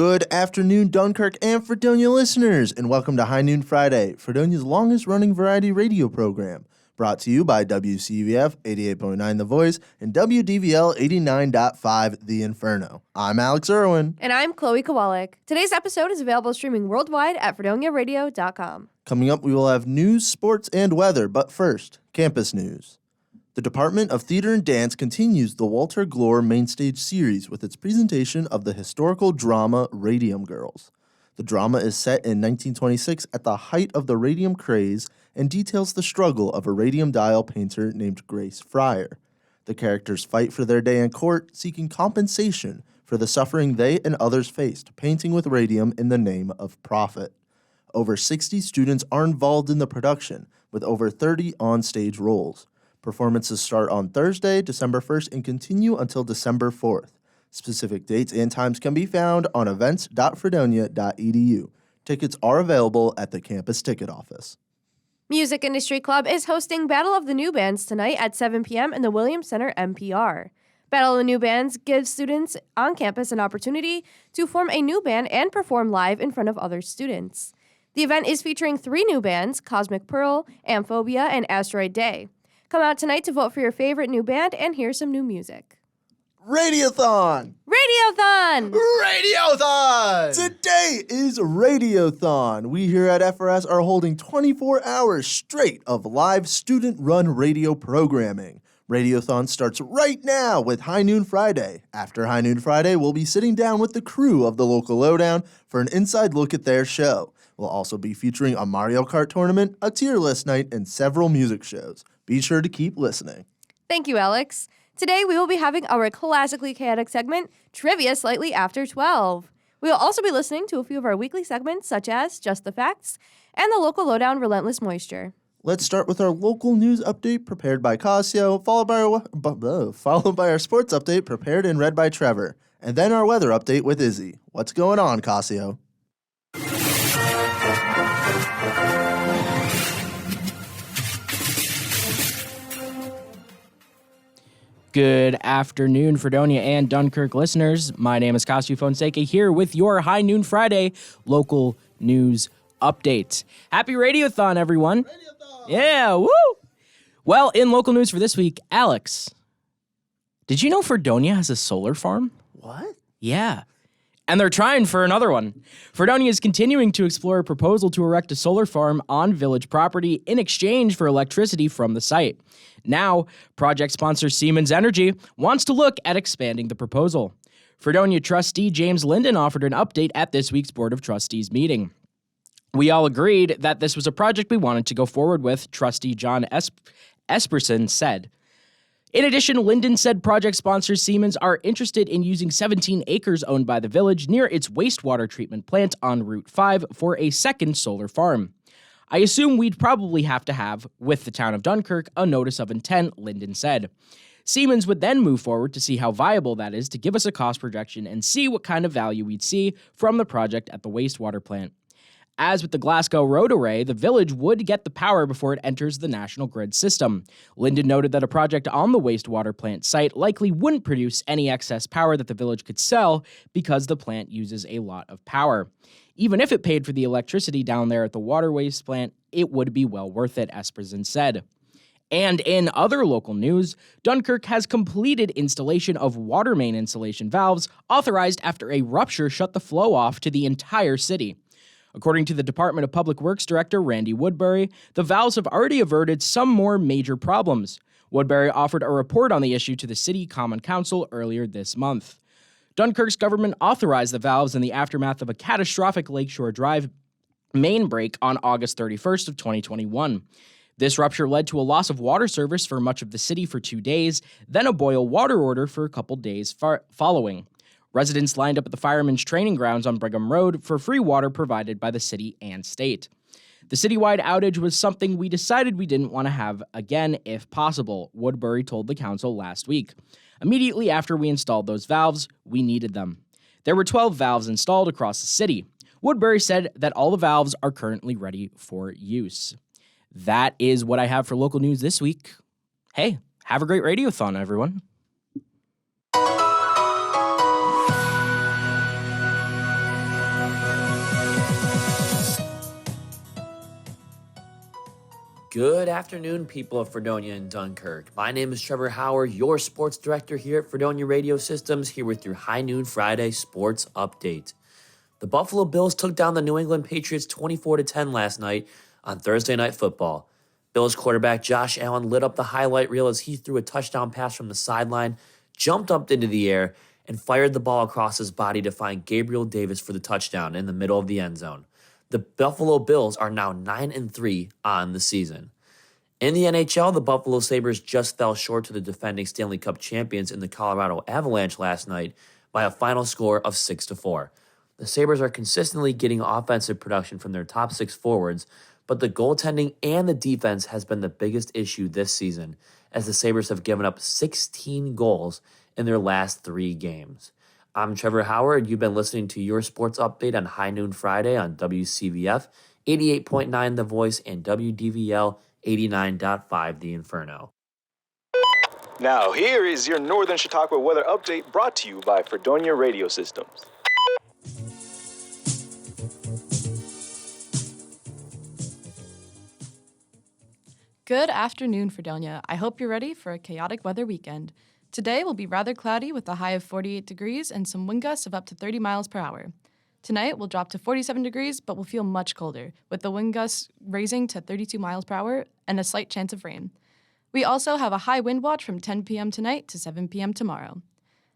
Good afternoon, Dunkirk and Fredonia listeners, and welcome to High Noon Friday, Fredonia's longest-running variety radio program, brought to you by WCVF 88.9 The Voice and WDVL 89.5 The Inferno. I'm Alex Erwin. And I'm Chloe Kowalyk. Today's episode is available streaming worldwide at fredoniaradio.com. Coming up, we will have news, sports, and weather, but first, campus news. The Department of Theater and Dance continues the Walter Glore Mainstage series with its presentation of the historical drama Radium Girls. The drama is set in 1926 at the height of the radium craze and details the struggle of a radium dial painter named Grace Fryer. The characters fight for their day in court, seeking compensation for the suffering they and others faced, painting with radium in the name of profit. Over 60 students are involved in the production, with over 30 on-stage roles. Performances start on Thursday, December 1st, and continue until December 4th. Specific dates and times can be found on events.fredonia.edu. Tickets are available at the campus ticket office. Music Industry Club is hosting Battle of the New Bands tonight at 7 p.m. in the Williams Center MPR. Battle of the New Bands gives students on campus an opportunity to form a new band and perform live in front of other students. The event is featuring 3 new bands, Cosmic Pearl, Amphobia, and Asteroid Day. Come out tonight to vote for your favorite new band and hear some new music. Radiothon! Radiothon! Radiothon! Today is Radiothon. We here at FRS are holding 24 hours straight of live student-run radio programming. Radiothon starts right now with High Noon Friday. After High Noon Friday, we'll be sitting down with the crew of the local Lowdown for an inside look at their show. We'll also be featuring a Mario Kart tournament, a tier list night, and several music shows. Be sure to keep listening. Thank you, Alex. Today, we will be having our classically chaotic segment, Trivia Slightly After 12. We will also be listening to a few of our weekly segments, such as Just the Facts and the local Lowdown Relentless Moisture. Let's start with our local news update prepared by Casio, followed by our sports update prepared and read by Trevor, and then our weather update with Izzie. What's going on, Casio? Good afternoon, Fredonia and Dunkirk listeners. My name is Casio Fonseca here with your High Noon Friday local news update. Happy Radiothon, everyone. Radiothon! Yeah, woo! Well, in local news for this week, Alex, did you know Fredonia has a solar farm? What? Yeah. And they're trying for another one. Fredonia is continuing to explore a proposal to erect a solar farm on village property in exchange for electricity from the site. Now, project sponsor Siemens Energy wants to look at expanding the proposal. Fredonia trustee James Linden offered an update at this week's Board of Trustees meeting. We all agreed that this was a project we wanted to go forward with, trustee John Esperson said. In addition, Linden said project sponsors Siemens are interested in using 17 acres owned by the village near its wastewater treatment plant on Route 5 for a second solar farm. I assume we'd probably have to have, with the town of Dunkirk, a notice of intent, Linden said. Siemens would then move forward to see how viable that is to give us a cost projection and see what kind of value we'd see from the project at the wastewater plant. As with the Glasgow Road Array, the village would get the power before it enters the national grid system. Linden noted that a project on the wastewater plant site likely wouldn't produce any excess power that the village could sell because the plant uses a lot of power. Even if it paid for the electricity down there at the water waste plant, it would be well worth it, Esperson said. And in other local news, Dunkirk has completed installation of water main insulation valves authorized after a rupture shut the flow off to the entire city. According to the Department of Public Works Director Randy Woodbury, the valves have already averted some more major problems. Woodbury offered a report on the issue to the City Common Council earlier this month. Dunkirk's government authorized the valves in the aftermath of a catastrophic Lakeshore Drive main break on August 31st of 2021. This rupture led to a loss of water service for much of the city for 2 days, then a boil water order for a couple days following. Residents lined up at the firemen's training grounds on Brigham Road for free water provided by the city and state. The citywide outage was something we decided we didn't want to have again if possible, Woodbury told the council last week. Immediately after we installed those valves, we needed them. There were 12 valves installed across the city. Woodbury said that all the valves are currently ready for use. That is what I have for local news this week. Hey, have a great radiothon, everyone. Good afternoon, people of Fredonia and Dunkirk. My name is Trevor Hauer, your sports director here at Fredonia Radio Systems, here with your High Noon Friday sports update. The Buffalo Bills took down the New England Patriots 24-10 last night on Thursday Night Football. Bills quarterback Josh Allen lit up the highlight reel as he threw a touchdown pass from the sideline, jumped up into the air, and fired the ball across his body to find Gabriel Davis for the touchdown in the middle of the end zone. The Buffalo Bills are now 9-3 on the season. In the NHL, the Buffalo Sabres just fell short to the defending Stanley Cup champions in the Colorado Avalanche last night by a final score of 6-4. The Sabres are consistently getting offensive production from their top six forwards, but the goaltending and the defense has been the biggest issue this season, as the Sabres have given up 16 goals in their last 3 games. I'm Trevor Hauer, and you've been listening to your sports update on High Noon Friday on WCVF 88.9 The Voice and WDVL 89.5 The Inferno. Now here is your Northern Chautauqua weather update brought to you by Fredonia Radio Systems. Good afternoon, Fredonia. I hope you're ready for a chaotic weather weekend. Today will be rather cloudy with a high of 48 degrees and some wind gusts of up to 30 miles per hour. Tonight will drop to 47 degrees but will feel much colder, with the wind gusts raising to 32 miles per hour and a slight chance of rain. We also have a high wind watch from 10 p.m. tonight to 7 p.m. tomorrow.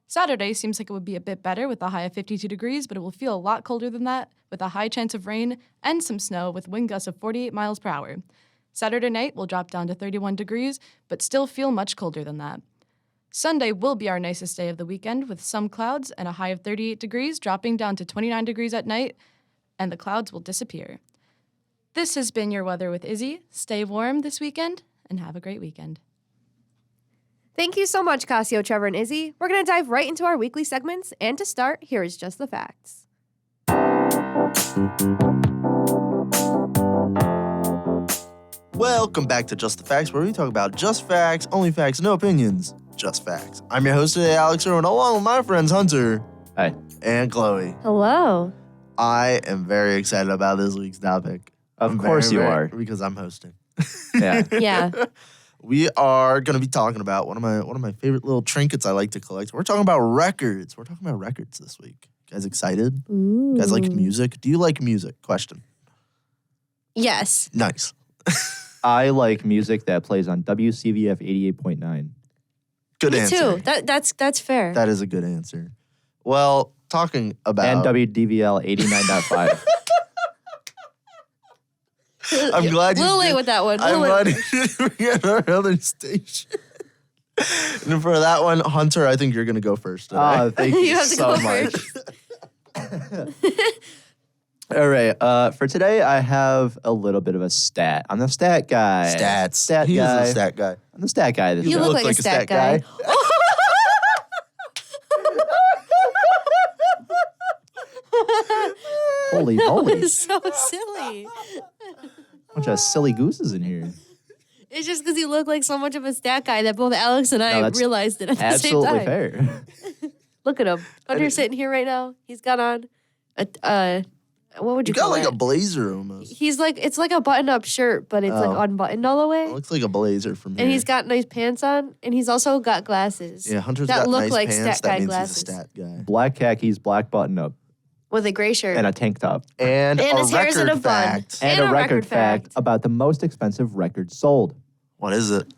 Saturday seems like it would be a bit better with a high of 52 degrees, but it will feel a lot colder than that, with a high chance of rain and some snow with wind gusts of 48 miles per hour. Saturday night will drop down to 31 degrees, but still feel much colder than that. Sunday will be our nicest day of the weekend with some clouds and a high of 38 degrees, dropping down to 29 degrees at night, and the clouds will disappear. This has been your weather with Izzie. Stay warm this weekend and have a great weekend. Thank you so much, Casio, Trevor, and Izzie. We're going to dive right into our weekly segments, and to start, here is Just the Facts. Welcome back to Just the Facts, where we talk about just facts, only facts, no opinions, just facts. I'm your host today, Alex Erwin, along with my friends Hunter. Hi. And Chloe. Hello. I am very excited about this week's topic. Of course you are. Because I'm hosting. Yeah. Yeah. We are going to be talking about one of my favorite little trinkets I like to collect. We're talking about records. We're talking about records this week. You guys excited? Ooh. You guys like music? Do you like music? Question. Yes. Nice. I like music that plays on WCVF 88.9. Good Me answer. too. That's fair. That is a good answer. Well, talking about... And WDVL 89.5. I'm glad you We'll did- wait with that one. I'm We'll glad wait. you didn't forget our other station. And for that one, Hunter, I think you're going to go first today. Oh, thank you, You have to so go much. first. All right. For today, I have a little bit of a stat. I'm the stat guy. Stats. Stat He guy. is a stat guy. I'm the stat guy this You week. look like a stat guy. Holy That moly. was so silly. Bunch of silly gooses in here. It's just because you look like so much of a stat guy that both Alex and No, I that's realized it at the same Absolutely time. fair. Look at him. Hunter's sitting here right now. He's got on what would You you got call like it? a blazer almost. He's like, it's like a button-up shirt, but it's like Oh. unbuttoned all the way. It looks like a blazer from here. And he's got nice pants on, and he's also got glasses. Yeah, Hunter's that got look nice like pants. stat That guy means glasses. he's a stat guy. Black khakis, black button up, With a gray shirt. and a tank top. And And a his hair's in record a bun. fact. And And a a record record fact. fact about the most expensive record sold. What is it?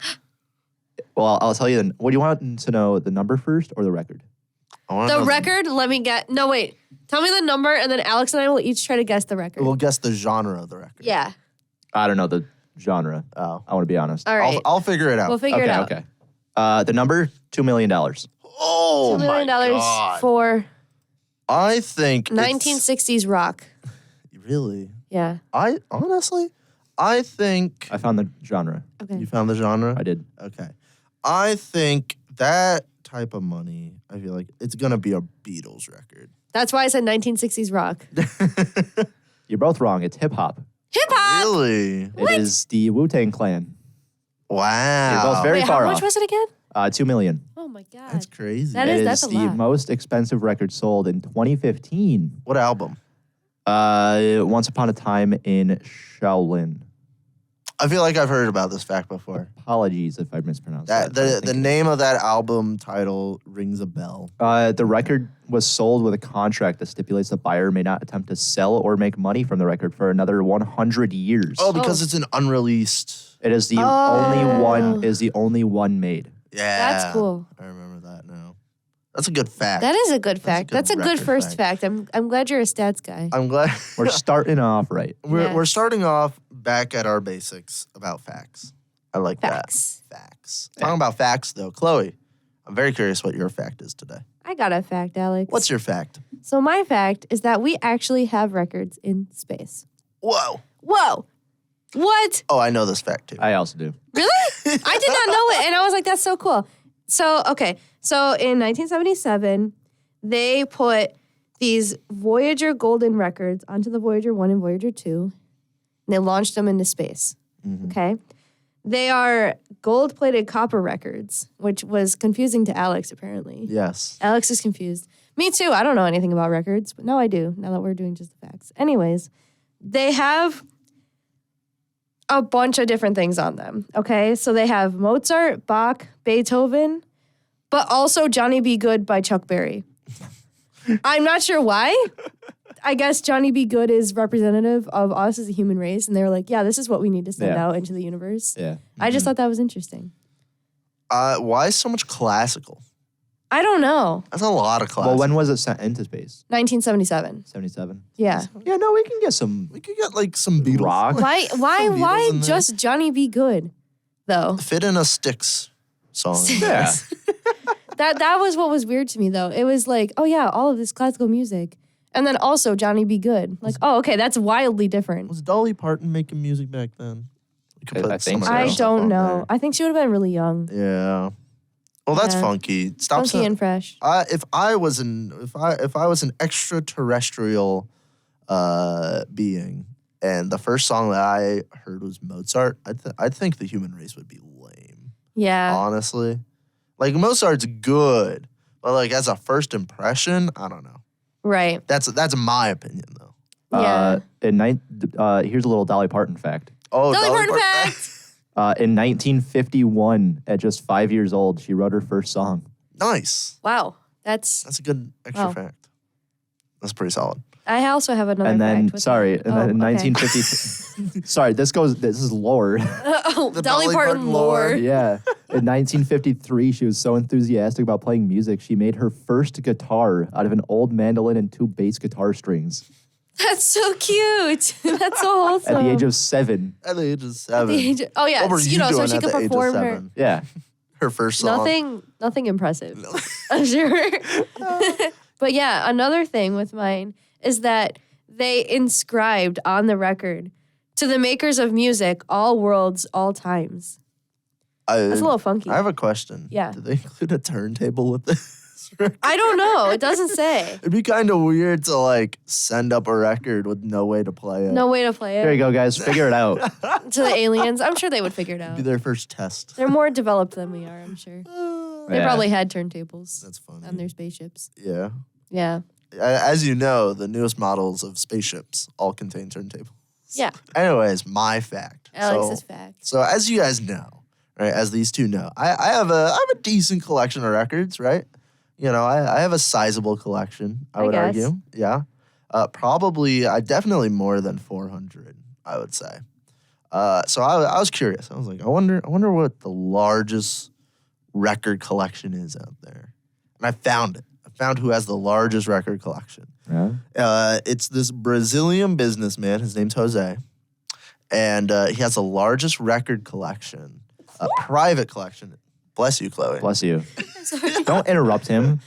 Well, I'll tell you. What do you want to know, the number first or the record? I wanna The know record, let me get. No, wait. Tell me the number, and then Alex and I will each try to guess the record. We'll guess the genre of the record. Yeah. I don't know the genre. Oh. I want to be honest. All right. I'll figure it out. We'll figure it out. Okay. The number, $2 million. Oh, $2 million my God. for I think 1960s rock. Really? Yeah. I think I found the genre. Okay. you found the genre. I did. Okay. I think that type of money, I feel like it's going to be a Beatles record. That's why I said 1960s rock. You're both wrong. It's hip hop. Hip hop. Really? It is the Wu-Tang Clan. Wow. You're both very Wait, far how much off. was it again? $2 million. Oh my god. That's crazy. That It is- is that's a the lot. most expensive record sold in 2015. What album? Once Upon a Time in Shaolin. I feel like I've heard about this fact before. Apologies if I mispronounced That that. the name of that album title rings a bell. The record was sold with a contract that stipulates the buyer may not attempt to sell or make money from the record for another 100 years. Oh, because it's an unreleased. It is the only one made. Yeah, That's cool. I remember that now. That's a good fact. That is a good fact. That's a good record first fact. I'm glad you're a stats guy. I'm glad We're starting off right. Yes. we're starting off back at our basics about facts. I like Facts. that. Facts. Talking about facts though, Chloe, I'm very curious what your fact is today. I got a fact, Alex. What's your fact? So my fact is that we actually have records in space. Whoa. Whoa. What? Oh, I know this fact too. I also do. Really? I did not know it. And I was like, that's so cool. So, okay. So in 1977, they put these Voyager golden records onto the Voyager 1 and Voyager 2. And they launched them into space. Mm-hmm. Okay. They are gold-plated copper records, which was confusing to Alex, apparently. Yes. Alex is confused. Me too. I don't know anything about records, but now I do, now that we're doing just the facts. Anyways, they have a bunch of different things on them, okay? So they have Mozart, Bach, Beethoven, but also Johnny B. Good by Chuck Berry. I'm not sure why. I guess Johnny B. Good is representative of us as a human race, and they were like, yeah, this is what we need to send Yeah. out into the universe. Yeah. I just thought that was interesting. Why so much classical? I don't know. That's a lot of classical. Well, when was it sent into space? 1977. 77? Yeah. Yeah, no, we can get some we could get like some Beatles. rock. Why Some Beatles in there. just Johnny B. Good, though? Fit in a Styx song. Yeah. That was what was weird to me, though. It was like, oh yeah, all of this classical music. And then also Johnny B. Good. Like, oh, okay, that's wildly different. Was Dolly Parton making music back then? We could I think some of so. her I stuff don't on know. I think she would have been really young. there. Yeah. Well, that's Yeah. funky. Stop Funky saying. and fresh. If I was an extraterrestrial being, and the first song that I heard was Mozart, I think the human race would be lame. Yeah. Honestly, like Mozart's good, but like as a first impression, I don't know. Right. That's my opinion though. Yeah. Here's a little Dolly Parton fact. Oh, Dolly Parton fact. In 1951, at just 5 years old, she wrote her first song. Nice. Wow. That's. That's a good extra Wow. fact. That's pretty solid. I also have another And then, fact. with sorry, that. and then in Oh, okay. 1950, sorry, this is lore. Oh, The Dolly Dolly Parton Parton lore. lore. Yeah. In 1953, she was so enthusiastic about playing music, she made her first guitar out of an old mandolin and 2 bass guitar strings That's so cute. That's so wholesome. at the age of 7. At the age of 7. Oh yeah, What were so, you so doing she at could the age of perform her. 7? Yeah. Her first song. Nothing impressive. I'm sure. But yeah, another thing with mine is that they inscribed on the record to the makers of music, all worlds, all times. That's a little funky. I have a question. Yeah. Did they include a turntable with this? I don't know. It doesn't say. It'd be kind of weird to like send up a record with no way to play it. No way to play There you it. go, guys. Figure it out. To the aliens. I'm sure they would figure it It'd out. be their first test. They're more developed than we are, I'm sure. They Yeah. probably had turntables That's funny. on their spaceships. Yeah. Yeah. As you know, the newest models of spaceships all contain turntables. Yeah. Anyways, my fact. Alex's fact. So as you guys know, right, as these two know, I have a decent collection of records, right? You know, I have a sizable collection, I would guess. argue. Yeah. Definitely more than 400, I would say. So I was curious. I was like, I wonder what the largest record collection is out there. And I found it. I found who has the largest record collection. Yeah. It's this Brazilian businessman. His name's Jose. And he has the largest record collection, a private collection. Bless you, Chloe. Bless you. Don't interrupt him.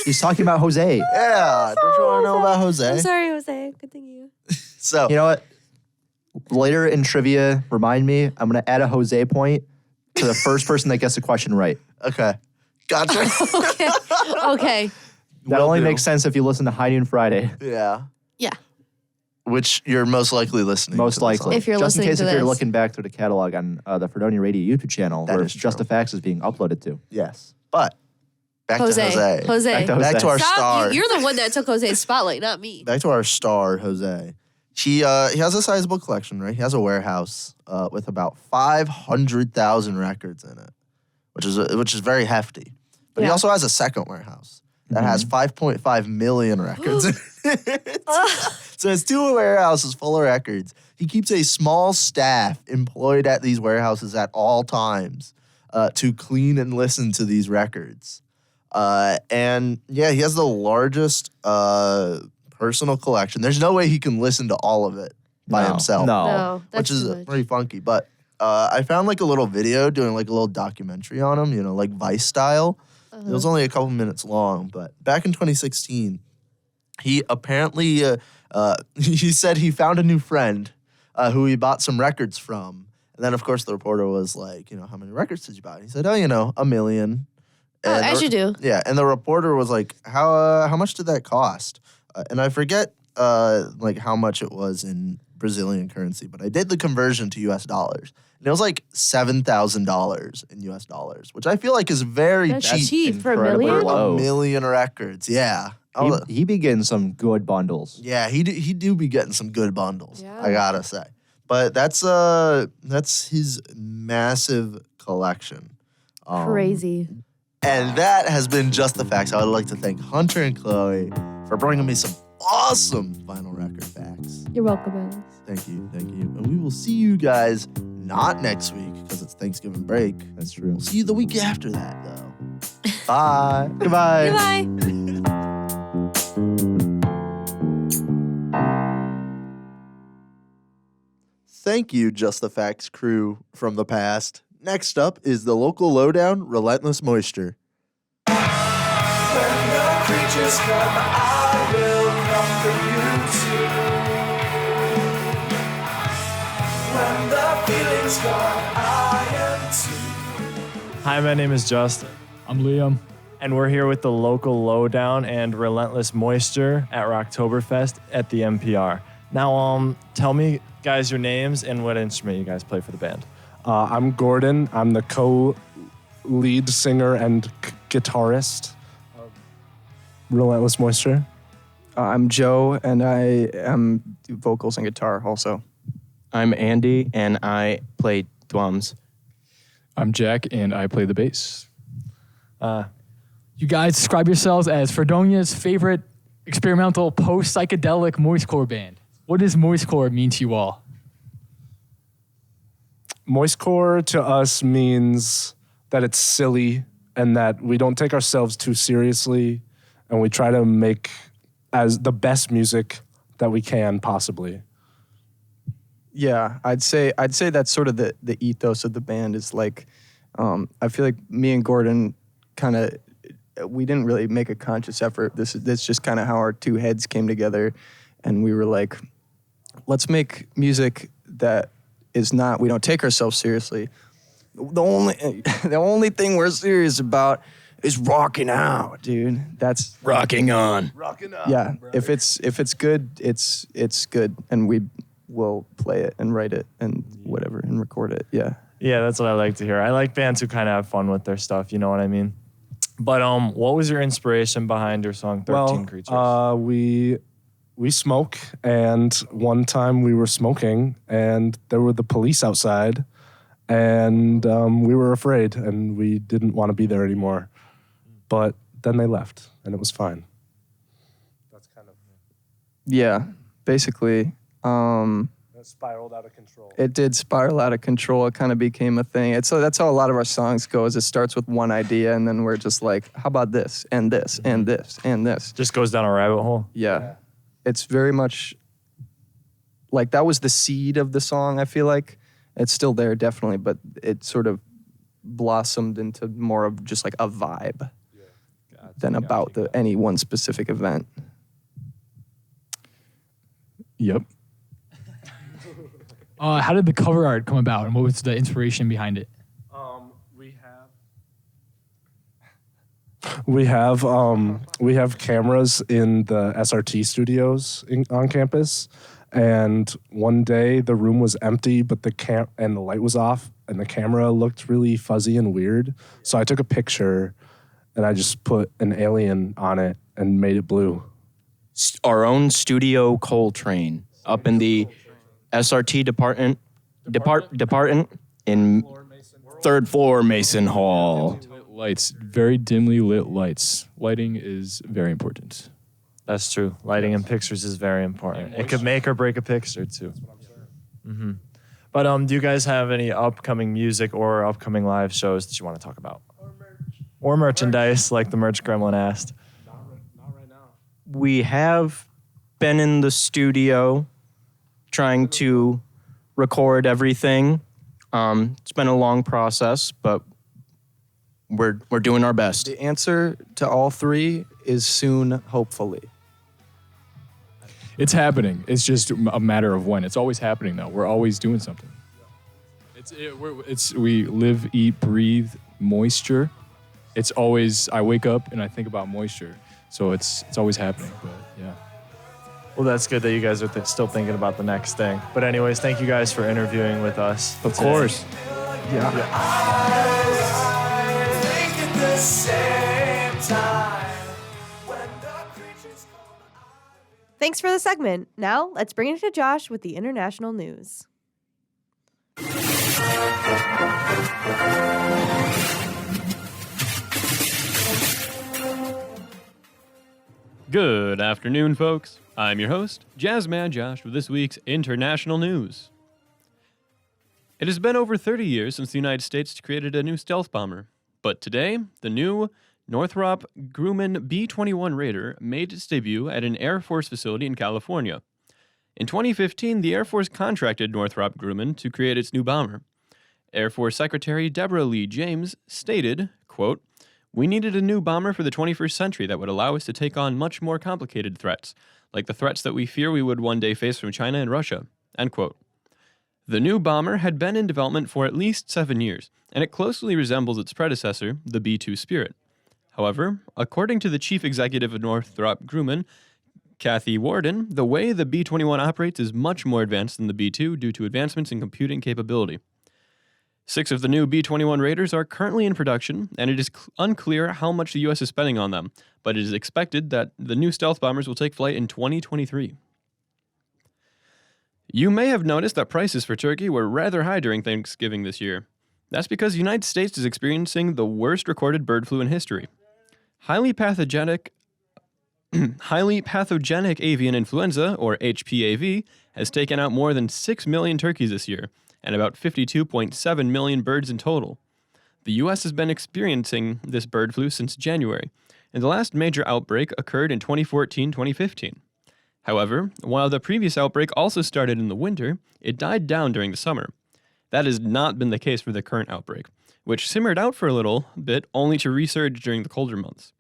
He's talking about Jose. Yeah. Don't you want to know about Jose? I'm sorry, Jose. Good thing you. So, You know what? Later in trivia, remind me, I'm going to add a Jose point to the first person that gets the question right. okay. Gotcha. Okay. Okay. That Will only do. makes sense if you listen to High Noon Friday. Yeah. Yeah. Which you're most likely listening Most to this likely. on. If you're Just in listening case to if you're this. looking back through the catalog on the Fredonia Radio YouTube channel That where is Just true. the Facts is being uploaded to. Yes. But back Jose. to Jose. Jose. Back to Back to our Stop. star. You're the one that took Jose's spotlight, not me. Back to our star, Jose. He has a sizable collection, right? He has a warehouse with about 500,000 records in it, which is very hefty. But he also has a second warehouse that has 5.5 million records in it. So it's 2 warehouses full of records. He keeps a small staff employed at these warehouses at all times to clean and listen to these records. And yeah, he has the largest personal collection. There's no way he can listen to all of it by himself. No, which that's is too much. pretty funky. But I found like a little video doing like a little documentary on him, like Vice style. It was only a couple minutes long, but back in 2016, he apparently he said he found a new friend who he bought some records from. And then, of course, the reporter was like, how many records did you buy? He said, 1 million. And as you do. Yeah, and the reporter was like, how much did that cost? And I forget like how much it was in Brazilian currency, but I did the conversion to US dollars. And it was like $7,000 in US dollars, which I feel like is very That's cheap. cheap for a incredibly million? For low. 1 million records, yeah. He be getting some good bundles. Yeah, he do be getting some good bundles, Yeah. I gotta say. But that's his massive collection. Crazy. And that has been Just the Facts. I would like to thank Hunter and Chloe for bringing me some awesome vinyl record facts. You're welcome, Alex. Thank you. And we will see you guys not next week because it's Thanksgiving break. That's true. We'll see you the week after that, though. Bye. Goodbye. Goodbye. Thank you, Just the Facts crew from the past. Next up is the local lowdown, Relentless Moisture. When the creatures come, I will come for you too. When the feeling's gone, I am too. Hi, my name is Justin. I'm Liam. And we're here with the local lowdown and Relentless Moisture at Rocktoberfest at the NPR. Now, tell me, guys, your names and what instrument you guys play for the band. I'm Gordon. I'm the co-lead singer and guitarist of Relentless Moisture. I'm Joe, and I am vocals and guitar also. I'm Andy, and I play drums. I'm Jack, and I play the bass. You guys describe yourselves as Fredonia's favorite experimental post-psychedelic moistcore band. What does moistcore mean to you all? Moistcore to us means that it's silly and that we don't take ourselves too seriously, and we try to make as the best music that we can possibly. Yeah, I'd say that's sort of the ethos of the band is like, I feel like me and Gordon kind of, we didn't really make a conscious effort. This just kind of how our two heads came together, and we were like, let's make music that is not, we don't take ourselves seriously. The only thing we're serious about is rocking out, dude. That's Rocking on. yeah. Bro. If it's good, it's good, and we will play it and write it and whatever and record it. Yeah. Yeah, that's what I like to hear. I like bands who kind of have fun with their stuff, you know what I mean? But what was your inspiration behind your song 13 Creatures? We smoke, and one time we were smoking, and there were the police outside, and we were afraid, and we didn't want to be there anymore. But then they left, and it was fine. That's kind of... Yeah, basically. It spiraled out of control. It did spiral out of control. It kind of became a thing. That's how a lot of our songs go, is it starts with one idea, and then we're just like, how about this, and this, and this, and this. Just goes down a rabbit hole? Yeah. It's very much like that was the seed of the song, I feel like. It's still there, definitely, but it sort of blossomed into more of just like a vibe than about any one specific event. Yep. How did the cover art come about, and what was the inspiration behind it? We have cameras in the SRT studios on campus, and one day the room was empty, but and the light was off, and the camera looked really fuzzy and weird. So I took a picture, and I just put an alien on it and made it blue. Our own studio Coltrane. up in the SRT department in third floor Mason Hall. Lights, very dimly lit lights. Lighting is very important. That's true. Lighting in pictures is very important. It could make or break a picture too. Mm-hmm. But do you guys have any upcoming music or upcoming live shows that you want to talk about? Or merchandise, like the merch gremlin asked. Not right now. We have been in the studio trying to record everything. It's been a long process, but we're doing our best. The answer to all three is soon, hopefully. It's happening. It's just a matter of when. It's always happening, though. We're always doing something. We live, eat, breathe moisture. It's always, I wake up and I think about moisture. So it's always happening, but yeah. Well, that's good that you guys are still thinking about the next thing. But anyways, thank you guys for interviewing with us. Of course. Thanks for the segment. Now, let's bring it to Josh with the international news. Good afternoon, folks. I'm your host, Jazzman Josh, with this week's international news. It has been over 30 years since the United States created a new stealth bomber, but today, the new Northrop Grumman B-21 Raider made its debut at an Air Force facility in California. In 2015, the Air Force contracted Northrop Grumman to create its new bomber. Air Force Secretary Deborah Lee James stated, quote, "We needed a new bomber for the 21st century that would allow us to take on much more complicated threats, like the threats that we fear we would one day face from China and Russia." End quote. The new bomber had been in development for at least 7 years, and it closely resembles its predecessor, the B-2 Spirit. However, according to the chief executive of Northrop Grumman, Kathy Warden, the way the B-21 operates is much more advanced than the B-2 due to advancements in computing capability. 6 of the new B-21 Raiders are currently in production, and it is unclear how much the U.S. is spending on them, but it is expected that the new stealth bombers will take flight in 2023. You may have noticed that prices for turkey were rather high during Thanksgiving this year. That's because the United States is experiencing the worst recorded bird flu in history. Highly pathogenic avian influenza, or HPAV, has taken out more than 6 million turkeys this year, and about 52.7 million birds in total. The U.S. has been experiencing this bird flu since January, and the last major outbreak occurred in 2014-2015. However, while the previous outbreak also started in the winter, it died down during the summer. That has not been the case for the current outbreak, which simmered out for a little bit only to resurge during the colder months.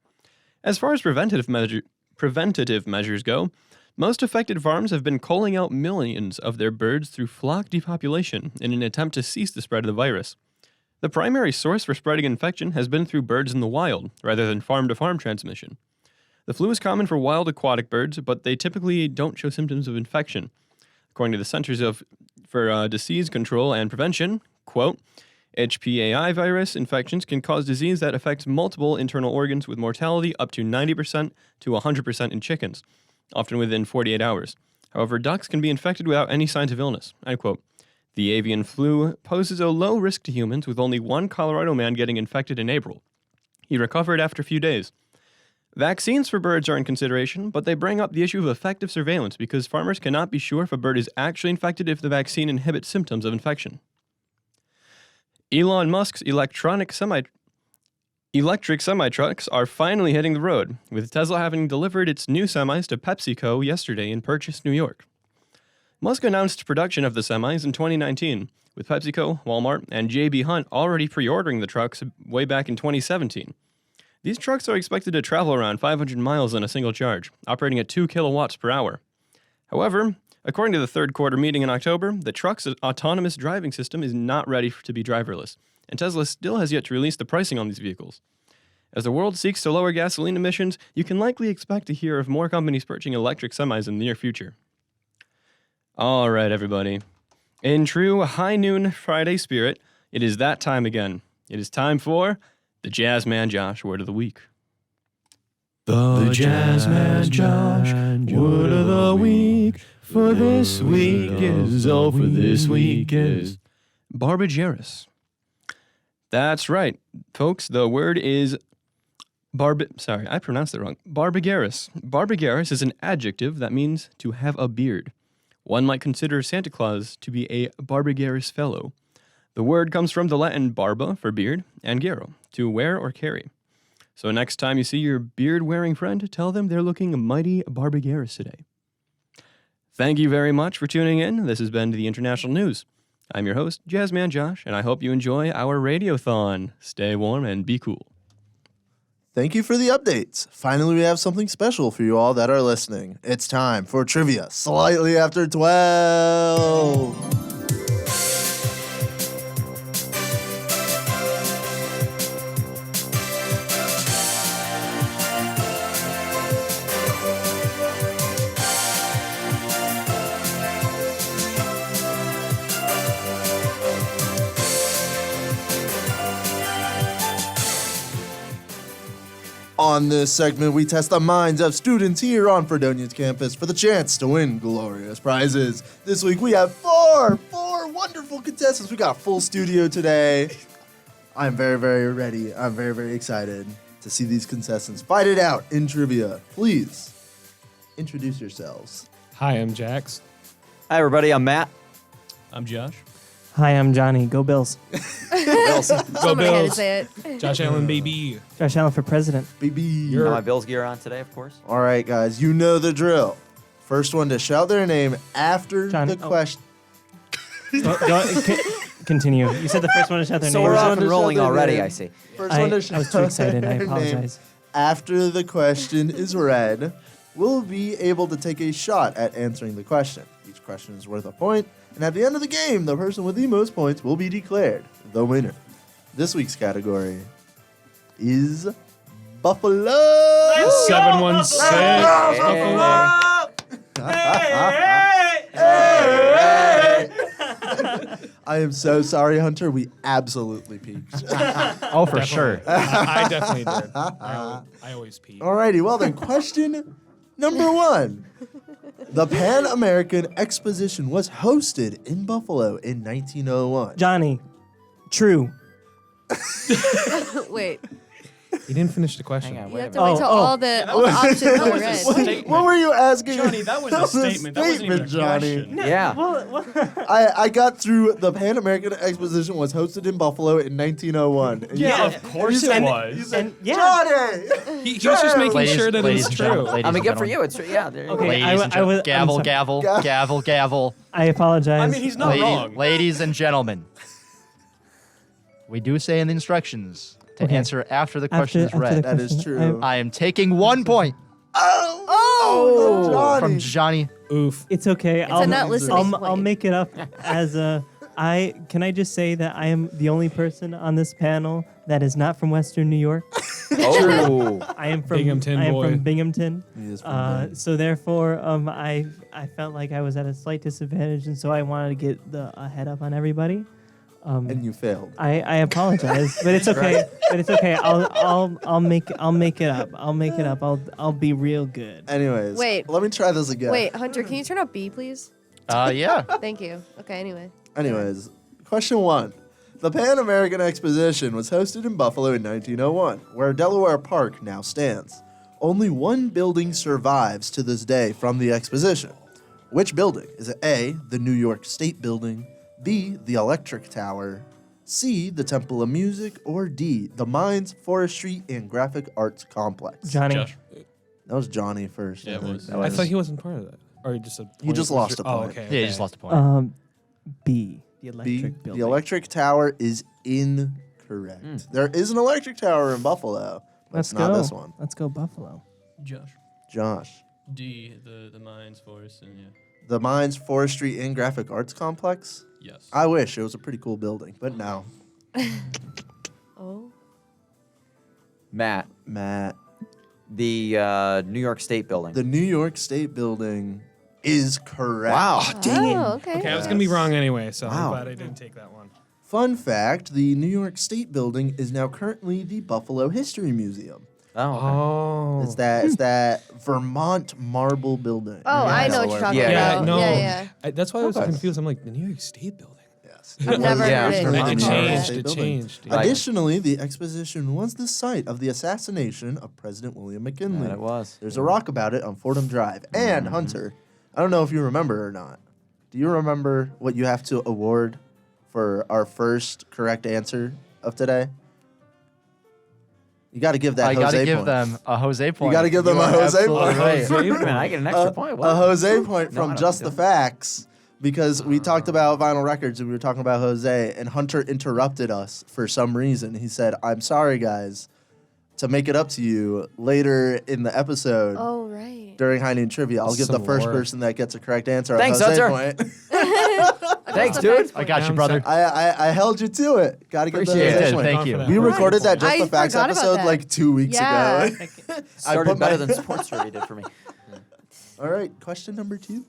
As far as preventative measures go, most affected farms have been culling out millions of their birds through flock depopulation in an attempt to cease the spread of the virus. The primary source for spreading infection has been through birds in the wild, rather than farm-to-farm transmission. The flu is common for wild aquatic birds, but they typically don't show symptoms of infection. According to the Centers for Disease Control and Prevention, quote, HPAI virus infections can cause disease that affects multiple internal organs with mortality up to 90% to 100% in chickens, often within 48 hours. However, ducks can be infected without any signs of illness, end quote. The avian flu poses a low risk to humans, with only one Colorado man getting infected in April. He recovered after a few days. Vaccines for birds are in consideration, but they bring up the issue of effective surveillance because farmers cannot be sure if a bird is actually infected if the vaccine inhibits symptoms of infection. Elon Musk's electric semi-trucks are finally hitting the road, with Tesla having delivered its new semis to PepsiCo yesterday in Purchase, New York. Musk announced production of the semis in 2019, with PepsiCo, Walmart, and J.B. Hunt already pre-ordering the trucks way back in 2017. These trucks are expected to travel around 500 miles on a single charge, operating at 2 kilowatts per hour. However, according to the third quarter meeting in October, the truck's autonomous driving system is not ready to be driverless, and Tesla still has yet to release the pricing on these vehicles. As the world seeks to lower gasoline emissions, you can likely expect to hear of more companies purchasing electric semis in the near future. All right, everybody. In true high noon Friday spirit, it is that time again. It is time for the Jazzman Josh Word of the Week. The Jazz Man Josh Word of the Week for this week is barbagerous. That's right, folks. The word is sorry, I pronounced it wrong. Barbagerous. Barbagerous is an adjective that means to have a beard. One might consider Santa Claus to be a barbagerous fellow. The word comes from the Latin barba for beard and gero, to wear or carry. So next time you see your beard-wearing friend, tell them they're looking mighty barbagerous today. Thank you very much for tuning in. This has been the International News. I'm your host, Jazzman Josh, and I hope you enjoy our radiothon. Stay warm and be cool. Thank you for the updates. Finally, we have something special for you all that are listening. It's time for trivia slightly after 12. On this segment, we test the minds of students here on Fredonia's campus for the chance to win glorious prizes. This week, we have four wonderful contestants. We got a full studio today. I'm very, very ready. I'm very, very excited to see these contestants fight it out in trivia. Please, introduce yourselves. Hi, I'm Jax. Hi, everybody. I'm Matt. I'm Josh. Hi, I'm Johnny. Go Bills. Bills. Go Somebody had to Bills. say it. Josh Allen, baby. Josh Allen for president. Baby. Got my Bills gear on today, of course. All right, guys, you know the drill. First one to shout their name after the question. Continue. You said the first one to shout their So name. we're off and rolling already, I see. First one to I was too shout excited. I their apologize. name after the question is read will be able to take a shot at answering the question. Each question is worth a point, and at the end of the game, the person with the most points will be declared the winner. This week's category is Buffalo. 716. I am so sorry, Hunter. We absolutely peaked. Oh, for sure. I definitely did. I always pee. Alrighty, well then, question number 1. The Pan American Exposition was hosted in Buffalo in 1901. Johnny. True. Wait. You didn't finish the question. You have to wait till all the options are read. What were you asking? Johnny, that was a statement. That wasn't even a Johnny. question. Yeah. I got through the Pan American Exposition was hosted in Buffalo in 1901. And Yeah, you of said- course you it said- was. You said, Yeah. Johnny! He was just making sure that it was true. I mean, good for you. It's true. Yeah. There you go. Okay, Ladies and I was gavel, I'm sorry. gavel, gavel, gavel. I apologize. I mean, he's not wrong. Ladies and gentlemen, we do say in the instructions to Okay. answer after the question is after read. the That is question, true. I am taking 1 point Oh, Johnny. from Johnny. Oof. It's okay. It's a not listening I'll make it up as a. Can I just say that I am the only person on this panel that is not from Western New York. Oh. I am from Binghamton I am boy. from Binghamton. He is from So therefore, I felt like I was at a slight disadvantage, and so I wanted to get a head up on everybody. and you failed. I apologize, but it's okay. But it's okay. I'll make it up. I'll make it up. I'll be real good. Anyways, Wait. let me try this again. Wait, Hunter, can you turn up B, please? Yeah. Thank you. Okay, anyway. Anyways, question 1. The Pan American Exposition was hosted in Buffalo in 1901, where Delaware Park now stands. Only one building survives to this day from the exposition. Which building? Is it A, the New York State Building, B, the Electric Tower, C, the Temple of Music, or D, the Mines, Forestry, and Graphic Arts Complex? Johnny. Josh. That was Johnny first. Yeah, I it think. was. That I thought he wasn't part of that. Or you just said You just lost a Oh, point. okay. Yeah, you just lost a point. B, the B, electric building. the Electric Tower is incorrect. There is an electric tower in Buffalo, but Let's it's not go. this one. Let's go Buffalo. Josh. Josh. D, the mines, forest, and yeah. The Mines, Forestry, and Graphic Arts Complex? Yes. I wish. It was a pretty cool building, but no. Oh. Matt. The New York State Building. The New York State Building is correct. Wow. Oh, okay. Okay, I was going to be wrong anyway, so Wow. I'm glad I didn't take that one. Fun fact, the New York State Building is now currently the Buffalo History Museum. Oh. It's that Vermont marble building. Oh, I know what you're talking Yeah, about. no. Yeah. That's why I was Okay. confused. I'm like, the New York State building. Yes. I've never heard it. It changed. State It building. changed. Additionally, the exposition was the site of the assassination of President William McKinley. Yeah, it was. There's a rock about it on Fordham Drive. And Hunter, I don't know if you remember or not. Do you remember what you have to award for our first correct answer of today? You got to give that I Jose gotta give point. them a Jose point. You got to give them You a are Jose absolutely point. right. Man, I get an extra point. What? A Jose point No, I from don't Just do the that. Facts because we talked about vinyl records and we were talking about Jose, and Hunter interrupted us for some reason. He said, "I'm sorry, guys. To make it up to you later in the episode Oh, right. during High Noon Trivia, I'll give the Some first more. person that gets a correct answer Thanks, a Jose Hunter. point." Thanks, dude. I got you, brother. I held you to it. Got to give the Appreciate Jose it. point. Thank you. We recorded that Just I the Facts forgot about episode that. like 2 weeks Yeah. ago. Started put my- better than sports trivia did for me. All right, question number 2.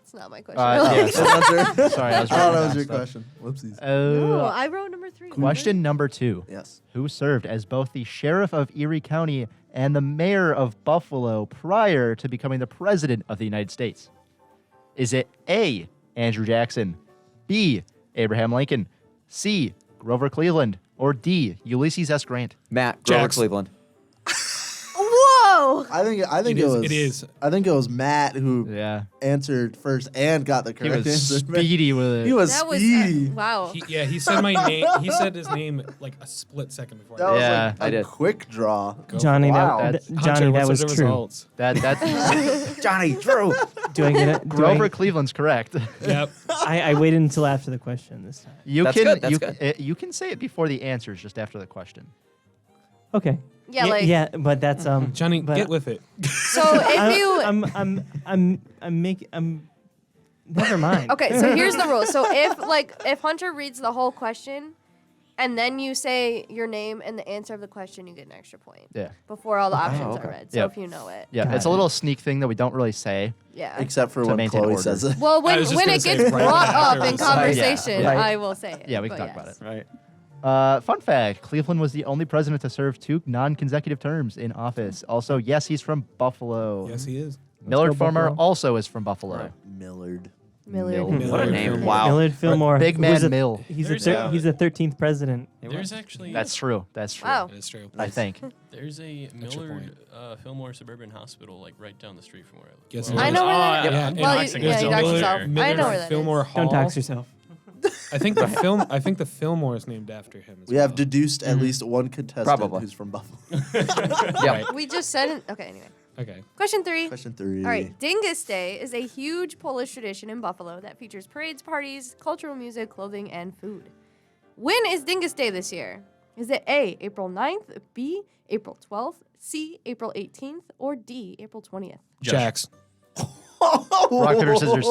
It's not my question. Yeah, Hunter. sorry, I was I thought that writing was your down question. Whoopsies. No, I wrote number 3. Question number 2. Yes. Who served as both the sheriff of Erie County and the mayor of Buffalo prior to becoming the president of the United States? Is it A, Andrew Jackson, B, Abraham Lincoln, C, Grover Cleveland, or D, Ulysses S. Grant? Matt, Grover Jackson. Cleveland. Whoa! I think It is. I think it was Matt who Yeah. answered first and got the He correct was answer. speedy with it. He was That was speedy. wow. He said my name. He said his name like a split second before. That was Yeah, like I a did. quick draw. Johnny, Wow. that, That's- Johnny, Hunter, that what's was the true. results? That's Johnny, Drew. Do I get it? Grover Cleveland's correct. Yep. I waited until after the question this time. You That's can good, that's you, good. You can say it before the answers, just after the question. Okay. Yeah, like yeah, but that's Johnny, but get with it. so if you I'm never mind. Okay, so here's the rule. So if Hunter reads the whole question and then you say your name and the answer of the question, you get an extra point. Yeah. Before all the options okay. are read. So Yep. if you know it. Yeah, Got it's a it. little sneak thing that we don't really say. Yeah. Except for To when maintain Chloe order. says it. Well, I when was just when gonna it say gets right brought after up in we say it. conversation, Right. I will say it. Yeah, we can but talk about yes. it. Right. Fun fact, Cleveland was the only president to serve 2 non-consecutive terms in office. Also, yes, he's from Buffalo. Yes, he is. Millard go Farmer Buffalo. also is from Buffalo. Millard. Millard. What a name. Wow. Millard Fillmore. Big man who's a- Mill. He's There's he's the 13th president. There's actually That's true. That's true. Wow. That is true. I think. there's a Extra Millard Fillmore Suburban Hospital like right down the street from where I live. Yes, Well, it I is. know where that is. Yeah, and Well, Lexington. yeah, you There's dox a yourself. Millard- I know where that is. Fillmore Hall. Don't dox yourself. I think the Fillmore is named after him. As We well. have deduced at least one contestant Probably. who's from Buffalo. Yeah. We just said it. Okay, anyway. Okay. Question 3. Question 3. All right, Dingus Day is a huge Polish tradition in Buffalo that features parades, parties, cultural music, clothing, and food. When is Dingus Day this year? Is it A, April 9th, B, April 12th, C, April 18th, or D, April 20th? Jax. Rock, paper, scissors.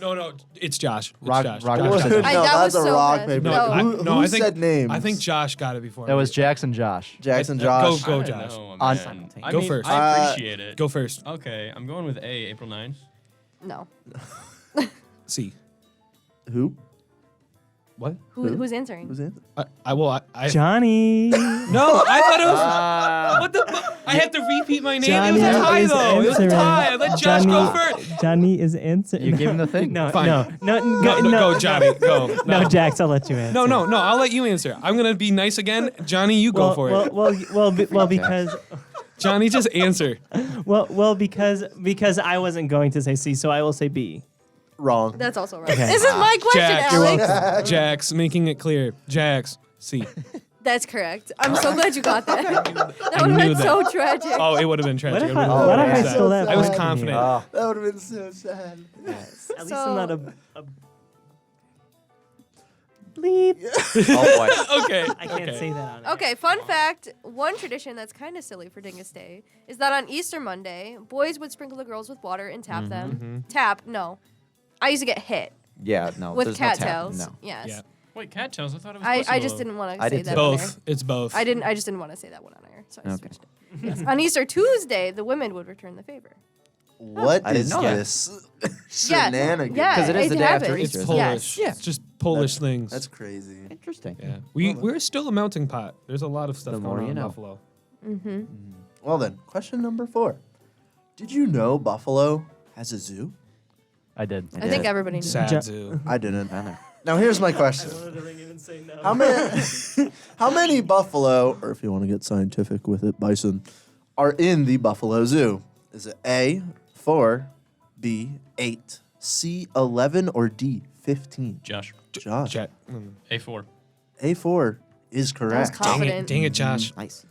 No, it's Josh. It's Rock, Josh. rock, Josh. paper, scissors. I- No, that that's was a so rock, bad. paper. No. Who I think, said names? I think Josh got it before. That me. was Jackson Josh. Jackson Go, Josh. go, I Josh. know, On- man. I Go mean, first. I appreciate it. Go first. Okay, I'm going with A, April 9th. No. C. Who? What? Who's answering? Who's it? I Johnny. No, I thought it was. What the? I have to repeat my name. Johnny it was a tie is though. It was a answering. tie. I let Josh go Johnny- first. Johnny is answering. You gave him the thing. No, Fine. no, Go, Johnny. Go. No, Jax, I'll let you answer. No. I'll let you answer. I'm gonna be nice again. Johnny, you go for it. Well, because Johnny, just answer. because I wasn't going to say C, so I will say B. Wrong. That's also right. Okay. This is my question, Jax. Alex. Jax, making it clear. Jax. C. That's correct. I'm so glad you got that. That would have knew been that. so tragic. Oh, it would have been tragic. What if I would've I- been what if very I sad. stole that I was point from confident. you? That would have been so sad. At least So- I'm not a bleep. Oh boy. Okay. I can't say that on it. Okay, fun fact. One tradition that's kind of silly for Dingus Day is that on Easter Monday, boys would sprinkle the girls with water and tap them. Tap, no. I used to get hit Yeah, no. with there's no tap. cattails. No. Yes. Yeah. Wait, cattails? I thought it was I Pussy just Willow. didn't want to I say did that too. on air. Both. It's both. I just didn't want to say that one on air. So I Okay. switched it. Yes. On Easter Tuesday, the women would return the favor. What I didn't is know that. this Yeah. shenanigans? Yeah, 'Cause it is the day after happens. Easter, It's isn't it? Polish. Yes. It's just Polish things. That's crazy. Interesting. yeah. We're still a melting pot. There's a lot of stuff The going more on you in know. Buffalo. Mm-hmm. Well then, question number 4. Did you know Buffalo has a zoo? I did. I think everybody knew. Ja- Sad zoo. I didn't. Now here's my question. wanted to ring in and say no. How many buffalo, or if you want to get scientific with it, bison, are in the Buffalo Zoo? Is it A, 4, B, 8, C, 11, or D, 15? Josh. Josh. Chat. A4. A4 is correct. confident. Dang it, Josh. Nice.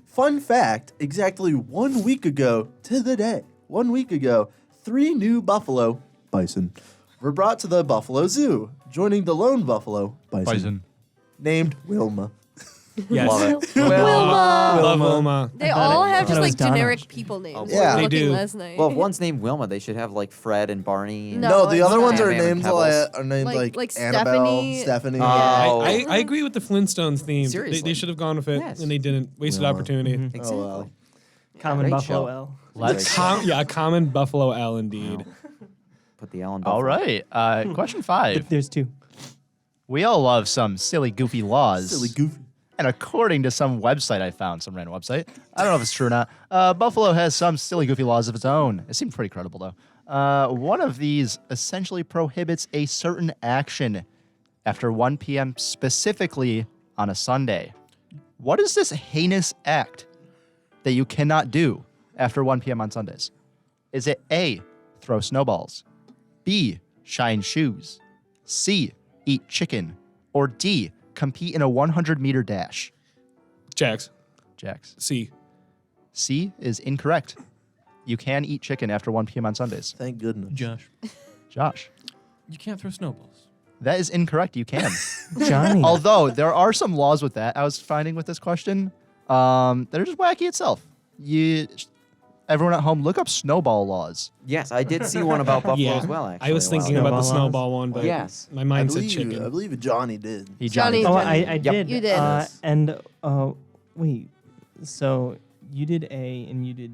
Fun fact, exactly 1 week ago to the day, 1 week ago, 3 new buffalo, bison, were brought to the Buffalo Zoo, joining the lone buffalo, bison. Named Wilma. Yes. Love it. Wilma. Love Wilma. They all have thought just it was like Donna. generic people names. Yeah. We were They looking do. last night. Well, if one's named Wilma, they should have like Fred and Barney. And No, the it's other ones not. are Bam Bam and named Pebbles. like Like Annabelle, Stephanie. Stephanie. Oh. I agree with the Flintstones theme. Seriously. They should have gone with it, Yes. and they didn't. Wasted Wilma. opportunity. Mhm. Oh, well. Common Great Buffalo show. L. Let's. A common Buffalo L indeed. Put the L in All Buffalo. right. Question 5. There's 2. We all love some silly, goofy laws. Silly goofy. And according to some website I found, some random website, I don't know if it's true or not, Buffalo has some silly, goofy laws of its own. It seemed pretty credible, though. One of these essentially prohibits a certain action after 1 p.m. specifically on a Sunday. What is this heinous act that you cannot do after 1 p.m. on Sundays? Is it A, throw snowballs, B, shine shoes, C, eat chicken, or D, compete in a 100-meter dash? Jax. Jax. C. C is incorrect. You can eat chicken after 1 p.m. on Sundays. Thank goodness. Josh. Josh. You can't throw snowballs. That is incorrect. You can. Johnny. Although there are some laws with that I was finding with this question. They're just wacky itself. Everyone at home, look up snowball laws. Yes, I did see one about Buffalo Yeah. as well, actually. I was thinking about the snowball one, but Yes. my mind said I chicken. believe Johnny did. He Johnny. Oh, Johnny. I did. You did. And wait, so you did A and you did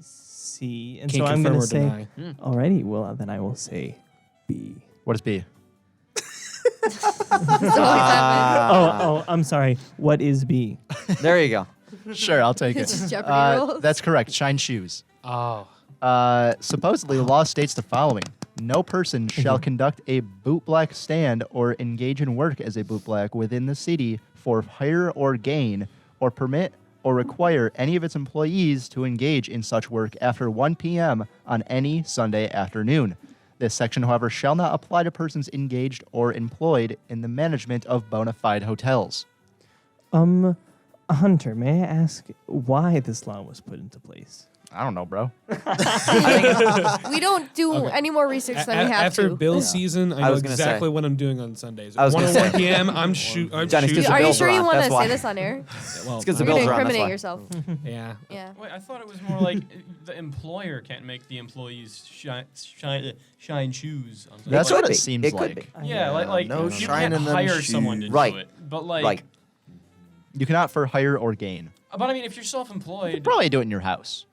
C, and Can't so I'm going to confirm say. or deny. Alrighty, well then I will say B. What is B? Oh, I'm sorry. What is B? There you go. Sure, I'll take it. This is Jeopardy rules. That's correct. Shine shoes. Oh. Supposedly, the law states the following. No person shall conduct a bootblack stand or engage in work as a bootblack within the city for hire or gain, or permit or require any of its employees to engage in such work after 1 p.m. on any Sunday afternoon. This section, however, shall not apply to persons engaged or employed in the management of bona fide hotels. Hunter, may I ask why this law was put into place? I don't know, bro. We don't do any more research than we have After to. Bill season, I know was gonna exactly say. what I'm doing on Sundays. I was 1 gonna or 1 say. p.m. I'm shooting. Johnny's just Are you Bills sure are you on, want to that's why. say this on air? Well, It's because the You're Bills going to are on, that's incriminate why. yourself. yeah. Yeah. Wait, I thought it was more like the employer can't make the employees shine shoes. On That's could what be. it seems It could like. be. Yeah, like no you shine can't in them hire someone to shoes. Right. do it. But like, Right. You cannot for hire or gain. but I mean, if you're You self-employed, could probably do it in your house.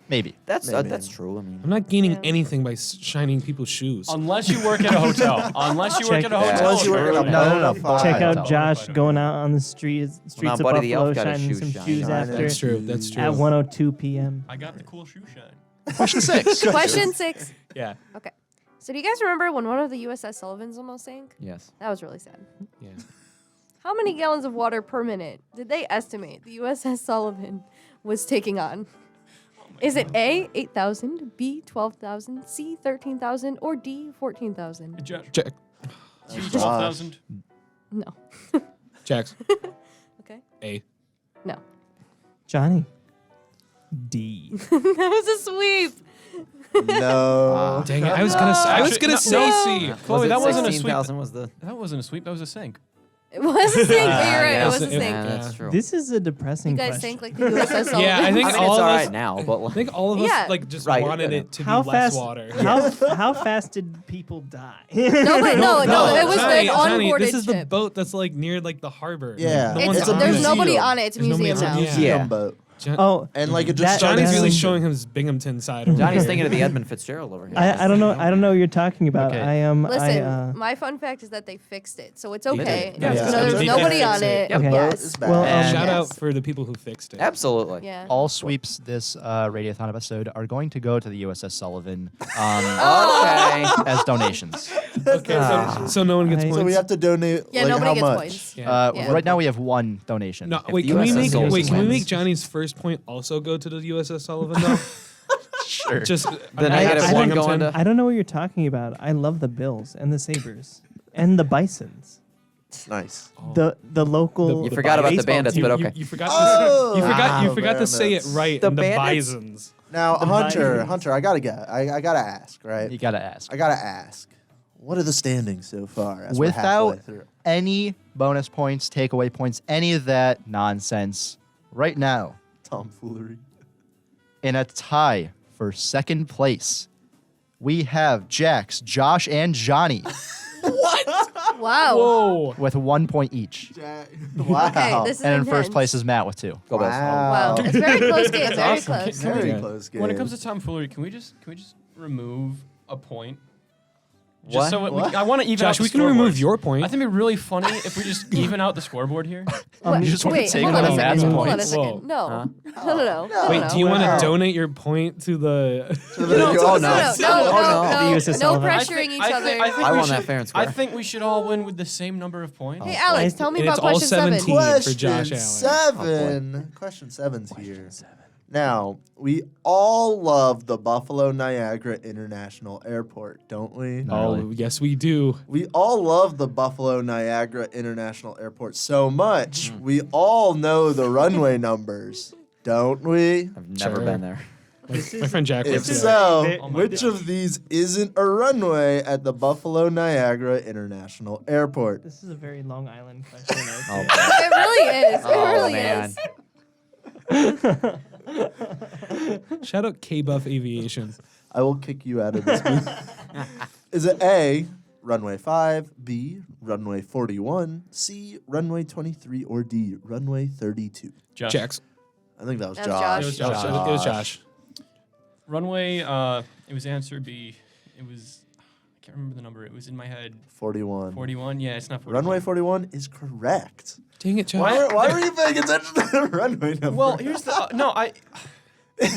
Maybe. That's true. I mean, I'm not gaining anything by shining people's shoes. unless you work at a hotel, unless you work at a hotel, Unless you work at a No. Check out Hotel. Josh going out on the streets now of Buddy the Buffalo, Elf got his shining shoes some shined. shoes Shining. after That's true. That's true. at 1:02 p.m. I got the cool shoe shine. Question 6. Question 6. Yeah. Okay. So do you guys remember when one of the USS Sullivans almost sank? yes. That was really sad. Yeah. How many gallons of water per minute did they estimate the USS Sullivan was taking on? Is it A, 8,000, B, 12,000, C, 13,000, or D, 14,000? Jack. 12,000. No. Jax. Okay. A. No. Johnny. D. That was a sweep. No. Dang it! I was gonna. I was gonna say C. Chloe, that wasn't a sweep. 16,000 was the. That wasn't a sweep. That was a sink. It was a sink. But you're right. yeah, It was a it- sink. Yeah, that's true. This is a depressing You guys question. sank like the USS Sullivan. Yeah, I think I mean, all it's of all us. right now, but I like, think all of us Yeah. like just Right, wanted yeah. it to How be less fast? water. How fast did people die? No, but no. It was Johnny, an Johnny, onboarded this is the ship. bote that's like near like the harbor. Yeah. The one's It's, on there's the nobody museum. on it. It's a There's nobody museum on now. it. Yeah. Boat. and like it just Johnny's really that- showing him his Binghamton side. Over Johnny's here. thinking of the Edmund Fitzgerald over here. I don't know. I don't know what you're talking about. Okay. I am. Listen, my fun fact is that they fixed it, so it's okay. did. Yeah. So Yeah. there's They did nobody fix on it. it. Okay. Yes. Well, Shout yes. out for the people who fixed it. Absolutely. Yeah. All sweeps this Radiothon episode are going to go to the USS Sullivan Okay. as donations. Okay, so no one gets points. So we have to donate. Yeah, like, nobody how gets much? points. Yeah. Right now we have one donation. No, If wait. the Can we USS make Sullivan can we wins. make Johnny's first point also go to the USS Sullivan though? Sure. Just The negative one going to. I don't know what you're talking about. I love the Bills and the Sabres and the Bisons. Nice. The local. You forgot about the baseball bandits, team. but okay. You forgot. Oh! You forgot to say it Bandits. right. The in the bandits? Bisons. Now, The Hunter, Vikings. Hunter, I gotta get. I gotta ask, right? You gotta ask. I gotta ask. What are the standings so far? As Without we're halfway through? any bonus points, takeaway points, any of that nonsense, right now, Tomfoolery. in a tie for second place, we have Jax, Josh, and Johnny Wow. Whoa. with 1 point each. Wow. Okay, this is And in first intense. place is Matt with 2. Go Bills. Wow. It's a very close game. Very awesome. close. Very Yeah. close game. When it comes to tomfoolery, can we just remove a point? Just What? so What? I want to even Josh, out the we can remove scoreboard. your point. I think it'd be really funny if we just even out the scoreboard here. You just want to Wait, take hold one on of a Matt's second. Hold on a points. second. No. No. Wait, do you want Wow. to donate your point to the? Oh, no. The USS No Sullivan. pressuring each other. I want that fair and square. I think we should all win with the same number of points. Hey, Alex, tell me And about it's all question 7. 17 for Josh Allen. Question 7's here. Now, we all love the Buffalo Niagara International Airport, don't we? Oh, yes, we do. We all love the Buffalo Niagara International Airport so much. We all know the runway numbers, don't we? I've never Sure. been there. My friend Jack If lives there. so, Oh my which of these isn't a runway at the Buffalo Niagara International Airport? This is a very Long Island question. Oh, It really is. It oh, really man. is. Shout out K-Buff Aviation. I will kick you out of this booth. Is it A, runway 5, B, runway 41, C, runway 23, or D, runway 32? Josh. Jax. I think that was That's Josh. It was Josh. It was Josh. Runway. It was answer B. It was. I can't remember the number. It was in my head. 41. 41. Yeah, it's not 41. Runway 41 is correct. Dang it, Josh. Why were you paying attention to the runway number? Well, here's the no.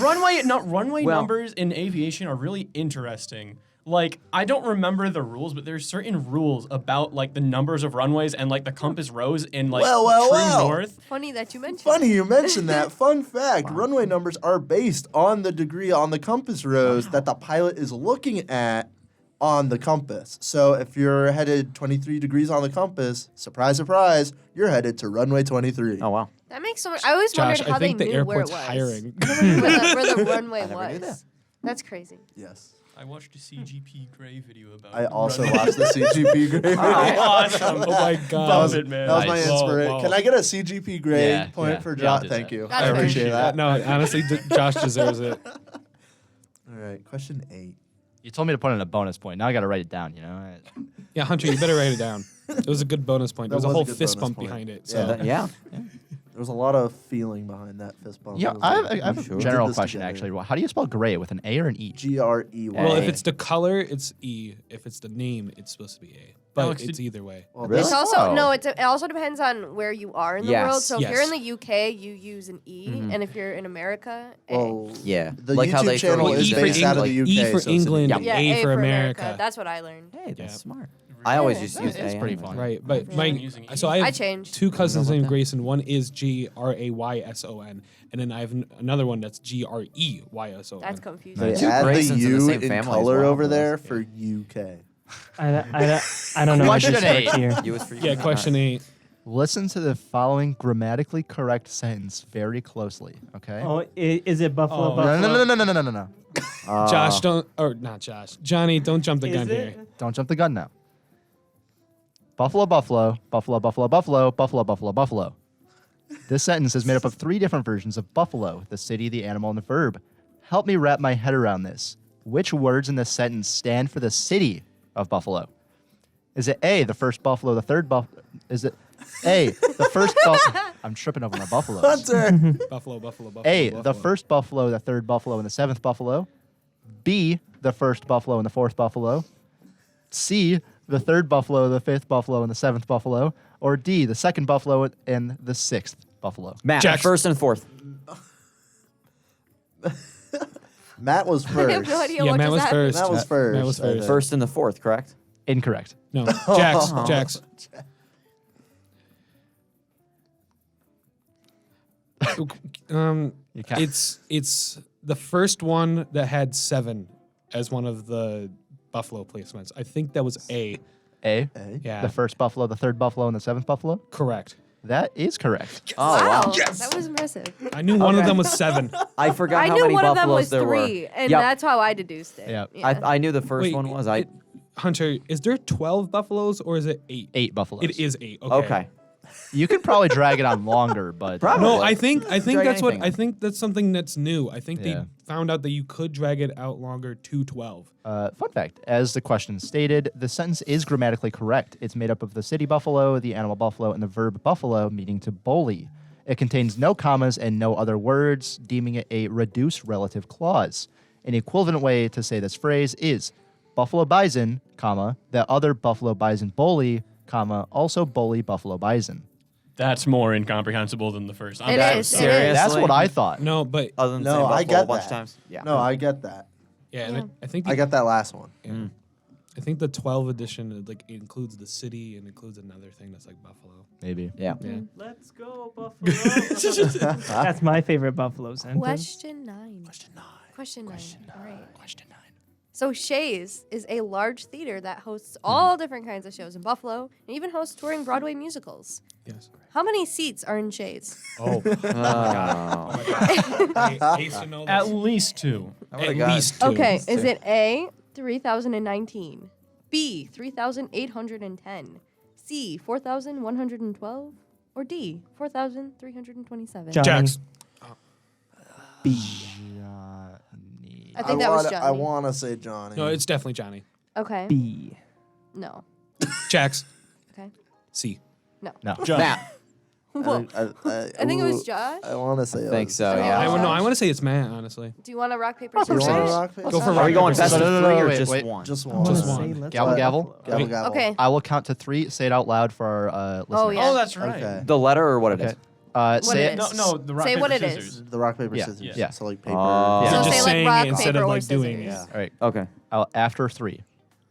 Runway numbers in aviation are really interesting. Like, I don't remember the rules, but there's certain rules about like the numbers of runways and like the compass rose in like true north. Funny that you mentioned. Funny you mentioned that. Fun fact, runway numbers are based on the degree on the compass rose that the pilot is looking at on the compass. So if you're headed 23 degrees on the compass, surprise, surprise, you're headed to runway 23. Oh, wow. That makes so much. I always Josh, wondered how I think they the knew where it airport's was. hiring. where the runway I never knew that. was. That's crazy. Yes. I watched a CGP Grey video about. I also runway. watched the CGP Grey. Awesome! Oh my That god. was, it, man. that was my Nice. inspiration. Whoa. Can I get a CGP Grey Yeah, point yeah. for Yeah, I'll Josh? do Thank that. you. That's I fair. appreciate that. No, honestly, Josh deserves it. All right, question 8. You told me to put in a bonus point. Now I got to write it down, you know? Yeah, Hunter, you better write it down. It was a good bonus point. There was That a was a whole good fist bonus bump point. behind it. Yeah. So. Yeah. There was a lot of feeling behind that fist bump. Yeah, It was I like, have sure. a general Did this question, together. actually. How do you spell gray, with an A or an E? Grey. Well, if A. it's the color, it's E. If it's the name, it's supposed to be A. But Alex, it's either way. Well, Really? It's also Oh. no. It also depends on where you are in the Yes. world. So if you're Yes. in the UK, you use an E, and if you're in America, A. Well, Yeah. the Like how YouTube they throw channel E is for based out of the UK. E for so it's an England, Yeah. yeah, A for America. That's what I learned. Hey, that's Yeah. smart. I always used to use It's A pretty anyway. fun. Right, but Yeah. my I'm using E. so I have I changed. two cousins about named that. Grayson. One is Grayson, and then I have another one that's Greyson. That's confusing. They Two add the Graysons in the U same in family as color well, over but there that's- for UK. I don't know. What Question this 8. works here. U is for you. Yeah, question 8. Listen to the following grammatically correct sentence very closely, okay? Oh, is it Buffalo? Oh. Buffalo? No. Josh, don't or not Josh. Johnny, don't jump the Is gun it? here. Don't jump the gun now. Buffalo, Buffalo, Buffalo, Buffalo, Buffalo, Buffalo, Buffalo, Buffalo. This sentence is made up of 3 different versions of buffalo, the city, the animal, and the verb. Help me wrap my head around this. Which words in this sentence stand for the city of Buffalo? Is it A, the first buffalo, the third buffalo? Is it A, the first I'm tripping over my buffaloes. Hunter. Buffalo. A, the first buffalo, the third buffalo, and the seventh buffalo. B, the first buffalo and the fourth buffalo. C, the third buffalo, the fifth buffalo, and the seventh buffalo. Or D, the second buffalo and the sixth buffalo. Matt, Jackson. first and fourth. Matt was first. I have no idea Yeah, what Matt just was happened. first. Matt was first. Matt was I think. first. First and the fourth, correct? Incorrect. No, Oh. Jax. You can't- It's the first one that had 7 as one of the buffalo placements. I think that was A. A, Yeah. the first buffalo, the third buffalo, and the seventh buffalo. Correct. That is correct. Oh, Wow, wow. that was impressive. I knew one of them was 7. I forgot I how knew many one of them buffaloes was there 3, were. and Yep. that's how I deduced it. Yep. Yeah. I knew the first Wait, one was. Hunter, is there 12 buffaloes or is it 8? 8 buffaloes. It is 8. Okay. Okay. You could probably drag it on longer, but Probably. No, I think Drag that's what anything. I think that's something that's new. I think Yeah. they found out that you could drag it out longer to 12. Fun fact, as the question stated, the sentence is grammatically correct. It's made up of the city buffalo, the animal buffalo, and the verb buffalo, meaning to bully. It contains no commas and no other words, deeming it a reduced relative clause. An equivalent way to say this phrase is buffalo bison, comma, that other buffalo bison bully, comma, also bully buffalo bison. That's more incomprehensible than the first. It is. Seriously? That's what I thought. No, but Other than No, saying I buffalo get a bunch that. of times. Yeah. No, I get that. yeah, Yeah. and I think I got that last one. yeah. I think the 12 edition like includes the city and includes another thing that's like buffalo. Maybe. Yeah. Yeah. Let's go, Buffalo. That's my favorite Buffalo sentence. Question 9. Question 9. All right. Question 9. So Shays is a large theater that hosts all different kinds of shows in Buffalo and even hosts touring Broadway musicals. Yes. How many seats are in Shays? Oh. I used to know At this. least 2. At least 2. Okay, is it A, 3,019, B, 3,810, C, 4,112, or D, 4,327? Johnny. Jax. B. I think that was I Johnny. want to say Johnny. No, it's definitely Johnny. Okay. B. No. Jax. Okay. C. No. No. Matt. Whoa. I think it was ooh, Josh. I want to say I it think was so, Josh. yeah. I want to say it's Matt, honestly. Do you want to rock, paper, You scissors? want to rock, paper, Go for scissors? Are we going Scissors. best No, of no, no, 3 no, or wait, just wait. one? Just I one. wanna Just say, one. let's Gavel, go gavel. Buffalo. Gavel, gavel. Okay. I will count to 3. Say it out loud for our listeners. Oh, yeah. Oh, that's right. Okay. The letter or what it is? Okay. What Say it it. is. No, the rock, Say paper, what it scissors. is. The rock, paper, Yeah. scissors. Yeah. So like paper. Oh. So So just say like saying rock, it instead paper, of or like doing it. scissors. All right. Okay. After 3.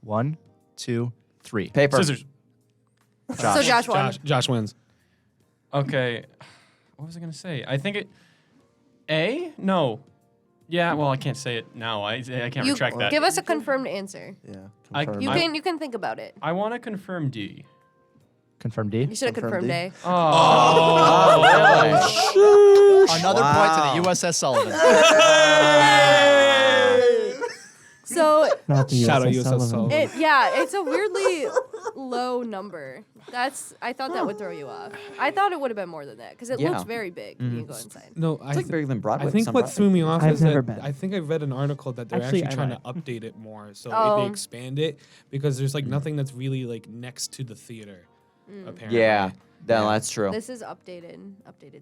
1, 2, 3. Paper. Scissors. Josh. So Josh won. Josh wins. Okay. What was I going to say? I think it... A? No. Yeah, well, I can't say it now. I can't You retract that. give us a confirmed answer. Yeah. I- confirm. You can think about it. I want to confirm D. Confirm D. You should have Confirmed confirmed D. A. Oh, Another point to the USS Sullivan. So Not the Shout out USS USS Sullivan. Sullivan. it's a weirdly low number. I thought that would throw you off. I thought it would have been more than that because it Yeah. looks very big when you go inside. No, It's like bigger than Broadway. I think some what Broadway. threw me off I've is never that been. I think I read an article that they're Actually, actually I trying to read. update it more, so Oh. they expand it because there's like nothing that's really like next to the theater. Apparently. Yeah. No, that's true. This is updated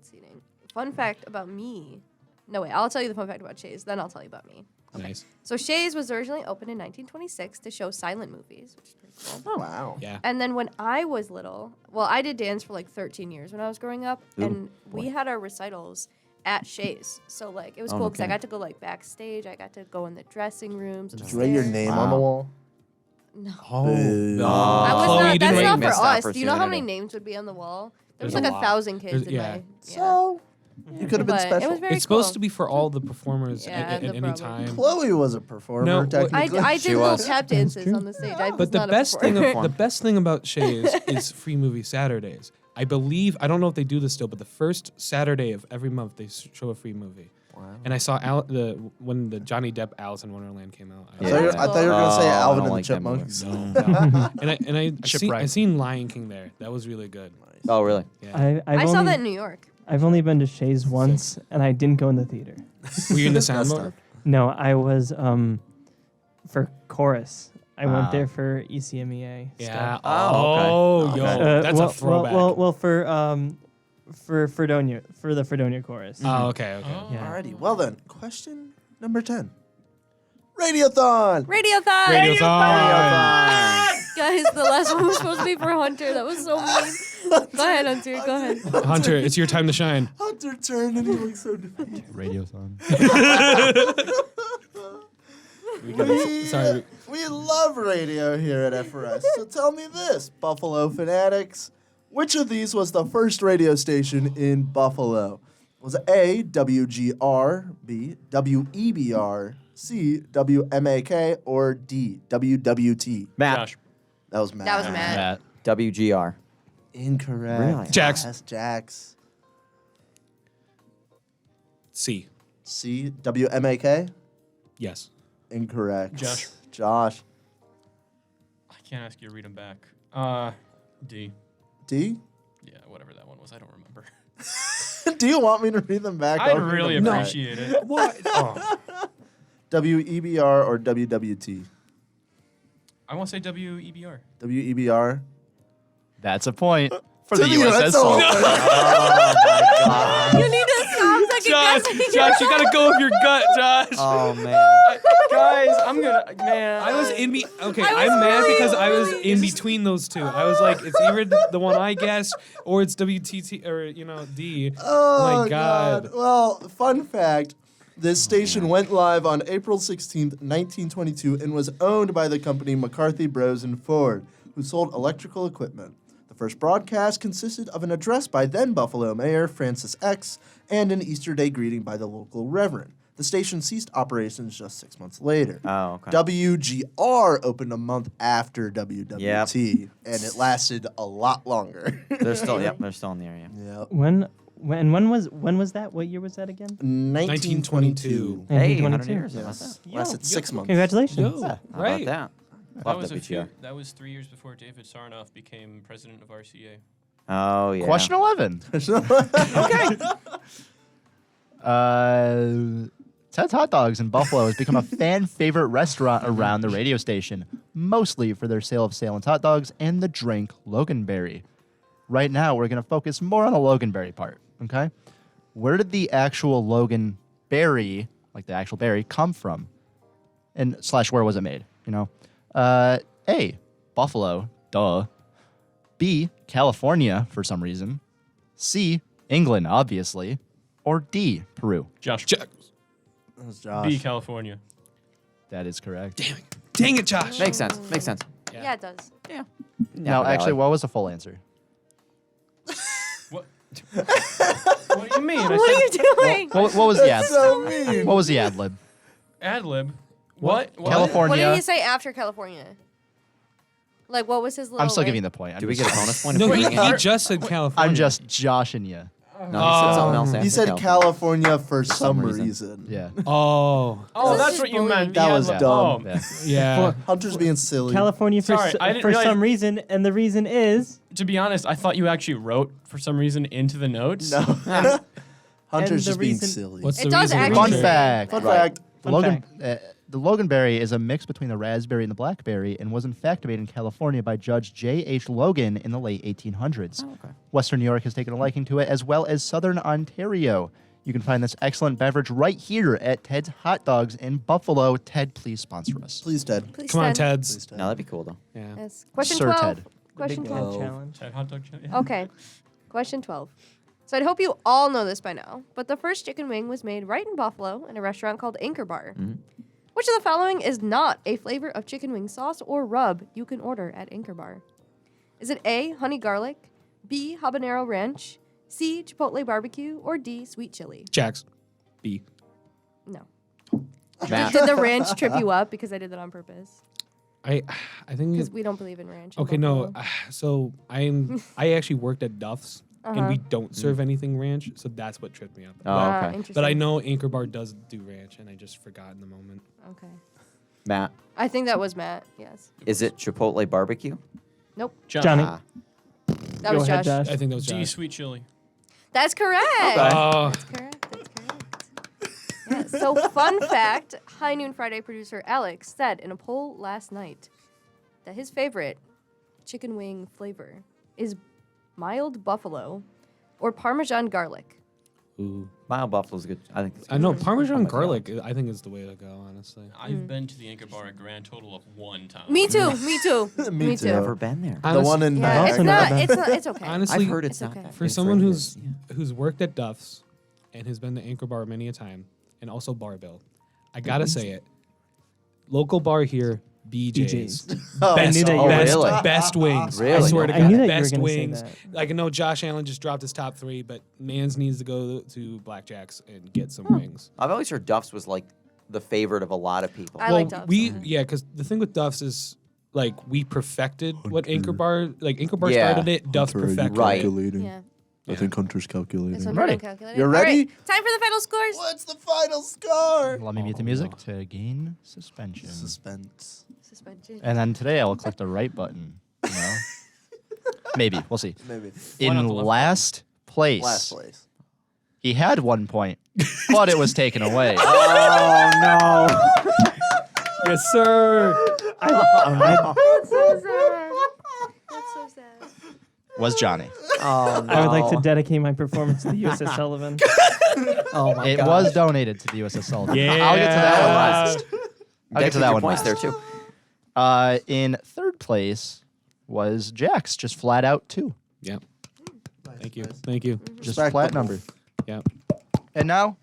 seating. Fun fact about me. No, wait, I'll tell you the fun fact about Shays, then I'll tell you about me. Nice. So Shays was originally opened in 1926 to show silent movies, which is pretty cool. Oh, wow. Yeah. And then when I was little, well, I did dance for like 13 years when I was growing up, and we had our recitals at Shays. So like it was cool because I okay. got to go like backstage. I got to go in the dressing rooms. Did you write your name on the wall? No. Oh. Boo. I was Chloe, not. you That's didn't not make for that us. for Do you know how many humanity. names would be on the wall? There There's was a like lot. 1,000 kids There's- in yeah. my. So you could have been But special. It was very It's supposed cool. to be for all the performers Yeah, at the any problem. time. Chloe was a performer, No, technically. I She did little was. tap dances on the stage. I was But the not a best thing, performer. the best thing about Shays is free movie Saturdays. I believe I don't know if they do this still, but the first Saturday of every month they show a free movie. Wow. And I saw when the Johnny Depp Alice in Wonderland came out. I thought you were going to say Oh, I Alvin don't and like the that movie. Chipmunks. And I Shipwreck. seen Lion King there. That was really good. Oh, really? Yeah. I've I saw only- that in New York. I've only been to Shays once, and I didn't go in the theater. Were you in the soundboard? No, I was for chorus. I went there for ECMEA. Yeah. stuff. Oh, yo, that's a throwback. Well, for Fredonia, for the Fredonia chorus. Oh, okay. Yeah. Alrighty. Well then, question number 10. Radiothon. Radiothon. Guys, the last one was supposed to be for Hunter. That was so mean. Go ahead, Hunter. Go ahead. Hunter, it's your time to shine. Hunter turned and he looks so defeated. Radiothon. Sorry. We love radio here at FRS. So tell me this, Buffalo fanatics. Which of these was the first radio station in Buffalo? Was it A, WGR, B, WEBR, C, WMAK, or D, WWT? Matt. Josh. That was Matt. That was Matt. WGR. Incorrect. Really? Jax. Yes, Jax. C. C, WMAK? Yes. Incorrect. Josh. Josh. I can't ask you to read them back. D. D? Yeah, whatever that one was. I don't remember. Do you want me to read them back? I'd I'll read really them back. appreciate it. What? Oh. WEBR or WWT? I want to say WEBR. WEBR. That's a point for To the the USS US Soul. Soul. Oh my God. You need to stop second guessing. Josh, you gotta go with your gut, Josh. Oh man. Guys, I'm gonna, man. I was in okay, I was I'm mad really, because I was really- in between those two. I was like, it's either the one I guessed or it's WTT or D. Oh, my God. Well, fun fact. This station went live on April 16th, 1922, and was owned by the company McCarthy Bros. And Ford, who sold electrical equipment. The first broadcast consisted of an address by then Buffalo Mayor Francis X. and an Easter Day greeting by the local reverend. The station ceased operations just 6 months later. Oh, okay. WGR opened a month after WWT, and it lasted a lot longer. They're still in the area. Yep. When was that? What year was that again? 1922. Hey, 100 1922. years. Yes. How Lasted 6 months. Congratulations. Yo, about right. that? That Love was, WGR. that was 3 years before David Sarnoff became president of RCA. Oh, yeah. Question 11. Okay. Ted's Hot Dogs in Buffalo has become a fan favorite restaurant around the radio station, mostly for their sale of Salem's hot dogs and the drink Loganberry. Right now, we're going to focus more on the Loganberry part, okay? Where did the actual Loganberry, like the actual berry, come from? And / where was it made, you know? A, Buffalo, duh. B, California, for some reason. C, England, obviously. Or D, Peru. Josh. That was Josh. B, California. That is correct. Dang it, Josh. Makes sense. Makes sense. Yeah, it does. Yeah. Now, actually, what was the full answer? What? What do you mean? What are you doing? What was the ad? That's so mean. What was the ad lib? Ad lib. What? California. What did he say after California? Like, what was his little... I'm still like- giving the point. Do we get a bonus point? No, if we he get it? just said California. I'm just joshing you. No, he said something else. He after said California for some reason. reason. Yeah. Oh. Oh, This that's is what you bullying. meant. That the was ad lib. dumb. Oh. Yeah. Hunter's being silly. California for, Sorry, I didn't for realize- some reason, and the reason is To be honest, I thought you actually wrote for some reason into the notes. No. And Hunter's the just being reason- silly. What's It the does reason? actually- Fun Sure. fact. Fun Right. fact. Fun The Loganberry is a mix between the raspberry and the blackberry and was in fact made in California by Judge J.H. Logan in the late 1800s. Oh, okay. Western New York has taken a liking to it, as well as Southern Ontario. You can find this excellent beverage right here at Ted's Hot Dogs in Buffalo. Ted, please sponsor us. Please, Ted. Please Come on, stand. Teds. No, that'd be cool though. Yeah. Yes. Question Sir 12. Ted. Question Big 12. challenge. Ted hot dog challenge. Yeah. Okay. Question 12. So I'd hope you all know this by now, but the first chicken wing was made right in Buffalo in a restaurant called Anchor Bar. Which of the following is not a flavor of chicken wing sauce or rub you can order at Anchor Bar? Is it A, honey garlic, B, habanero ranch, C, chipotle barbecue, or D, sweet chili? Jax. B. No. Matt. Did the ranch trip you up? Because I did that on purpose. I think Because we don't believe in ranch. in Okay, no. Buffalo. So I actually worked at Duff's, and Uh-huh. we don't serve anything ranch, so that's what tripped me up. Oh, Ah, okay. interesting. But I know Anchor Bar does do ranch, and I just forgot in the moment. Okay. Matt. I think that was Matt. Yes. Is it Chipotle barbecue? Nope. Johnny. Ah. That Go was ahead, Josh. Josh. I think that was D, Josh. sweet chili. That's correct. Oh. That's correct. That's correct. Yeah. So, fun fact: High Noon Friday producer Alex said in a poll last night, that his favorite chicken wing flavor is mild buffalo or Parmesan garlic. Ooh. Mild buffalo's good. I think. I know Parmesan garlic. I think is the way to go. Honestly, I've been to the Anchor Bar a grand total of 1 time. Me too. Me too. Me too. Never been there. The one in Yeah, it's not. It's okay. Honestly, I've heard it's not okay. that for good. someone who's worked at Duff's and has been to Anchor Bar many a time, and also Barbill, I gotta say it. Local bar here, BJ's. Oh, I knew that you were best, gonna say best wings. Really? I swear to I God, knew that you were best gonna say wings. that. Like I know Josh Allen just dropped his top 3, but Mans needs to go to Blackjack's and get some wings. I've always heard Duff's was like the favorite of a lot of people. I like Duff's. Because the thing with Duff's is like we perfected what Anchor Bar Yeah. started it. Duff's perfected Right. it. Calculating. Yeah. I think Hunter's calculating. That's what ready. I'm calculating. You're All ready? right, time for the final scores. What's the final score? Let me mute the music to gain suspension. Suspense. Suspension. And then today I will click the right button. You know? Maybe. We'll see. Maybe. In last place. Last place. He had 1 point, but it was taken away. Oh no! Yes, sir. That's so sad. That's so sad. Was Johnny. Oh no! I would like to dedicate my performance to the USS Sullivan. Oh my It gosh. was donated to the USS Sullivan. Yeah. I'll get to that one last. I'll get to that one points last. there too. In third place was Jax, just flat out 2. Yeah. Thank you. Thank you. Just flat number. Yeah. And now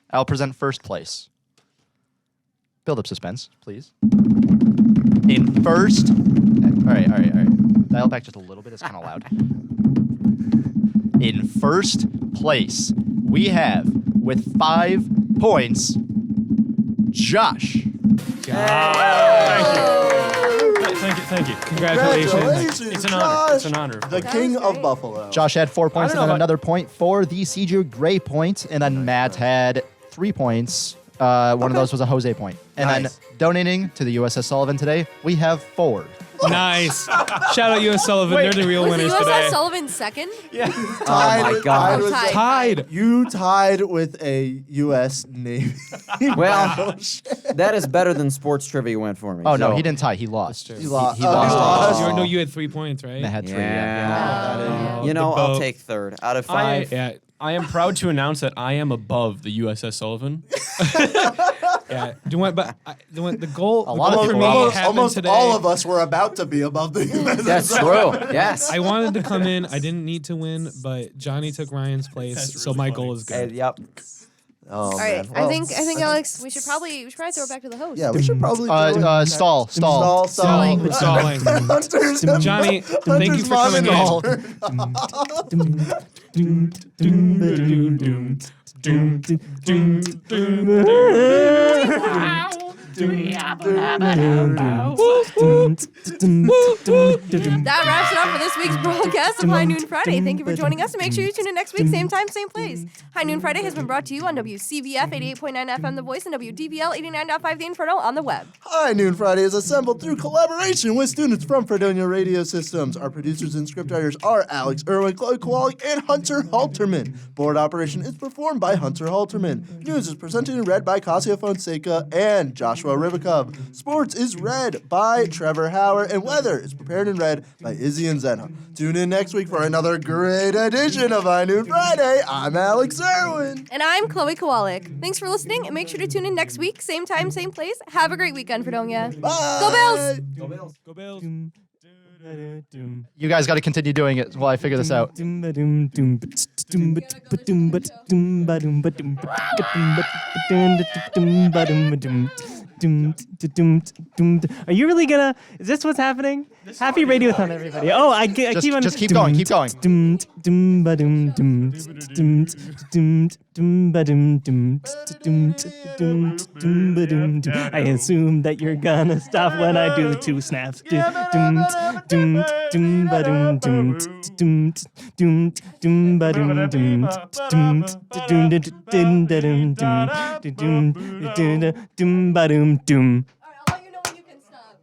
I'll present first place. Build up suspense, please. In first. All right. Dial back just a little bit. It's kind of loud. In first place, we have, with 5 points, Josh. Thank you. Congratulations. It's an honor. It's an honor. The king of Buffalo. Josh had 4 points I and don't then know another point for the CJ Gray point. And then Matt had 3 points. One of those was a Jose point. And then donating to the USS Sullivan today, we have 4. Nice. Shout out U.S. Sullivan. They're the real Was winners USS today. Sullivan second? Yeah. Oh my God. Tied. You tied with a U.S. Navy. Well, that is better than sports trivia went for me. Oh, no, so- he didn't tie. He lost. He lost. He lost. You know you had 3 points, right? I had 3, Yeah. Oh, You know, the I'll boat. take third out of 5. I am proud to announce that I am above the USS Sullivan. Yeah. The goal. A lot of for people me are happened Almost today. all of us were about to be above the U.S. That's true. Yes. I wanted to come in. I didn't need to win, but Johnny took Ryan's place, so my goal is good. Yep. Oh, All right. man. Well, I think Alex, we should probably throw it back to the host. Yeah, we should probably Stall. Stalling. We're stalling. Johnny, thank you for coming That wraps it up for this week's broadcast of High Noon Friday. Thank you for joining us, and make sure you tune in next week, same time, same place. High Noon Friday has been brought to you on WCBF 88.9 FM The Voice and WDVL 89.5 The Inferno on the web. High Noon Friday is assembled through collaboration with students from Fredonia Radio Systems. Our producers and scriptwriters are Alex Erwin, Chloe Kowalyk, and Hunter Halterman. Board operation is performed by Hunter Halterman. News is presented and read by Cassia Fonseca and Joshua Ribakove. Sports is read by Trevor Hauer, and weather is prepared and read by Izzie and Inzinna. Tune in next week for another great edition of High Noon Friday. I'm Alex Erwin. And I'm Chloe Kowalyk. Thanks for listening, and make sure to tune in next week, same time, same place. Have a great weekend, Fredonia. Bye. Go Bills! Go Bills. Go Bills. You guys got to continue doing it while I figure this out. Are you really gonna? Is this what's happening? Happy Radiothon, everybody! Oh, I keep on. Just keep going. Keep going. I assume that you're gonna stop when I do the 2 snaps.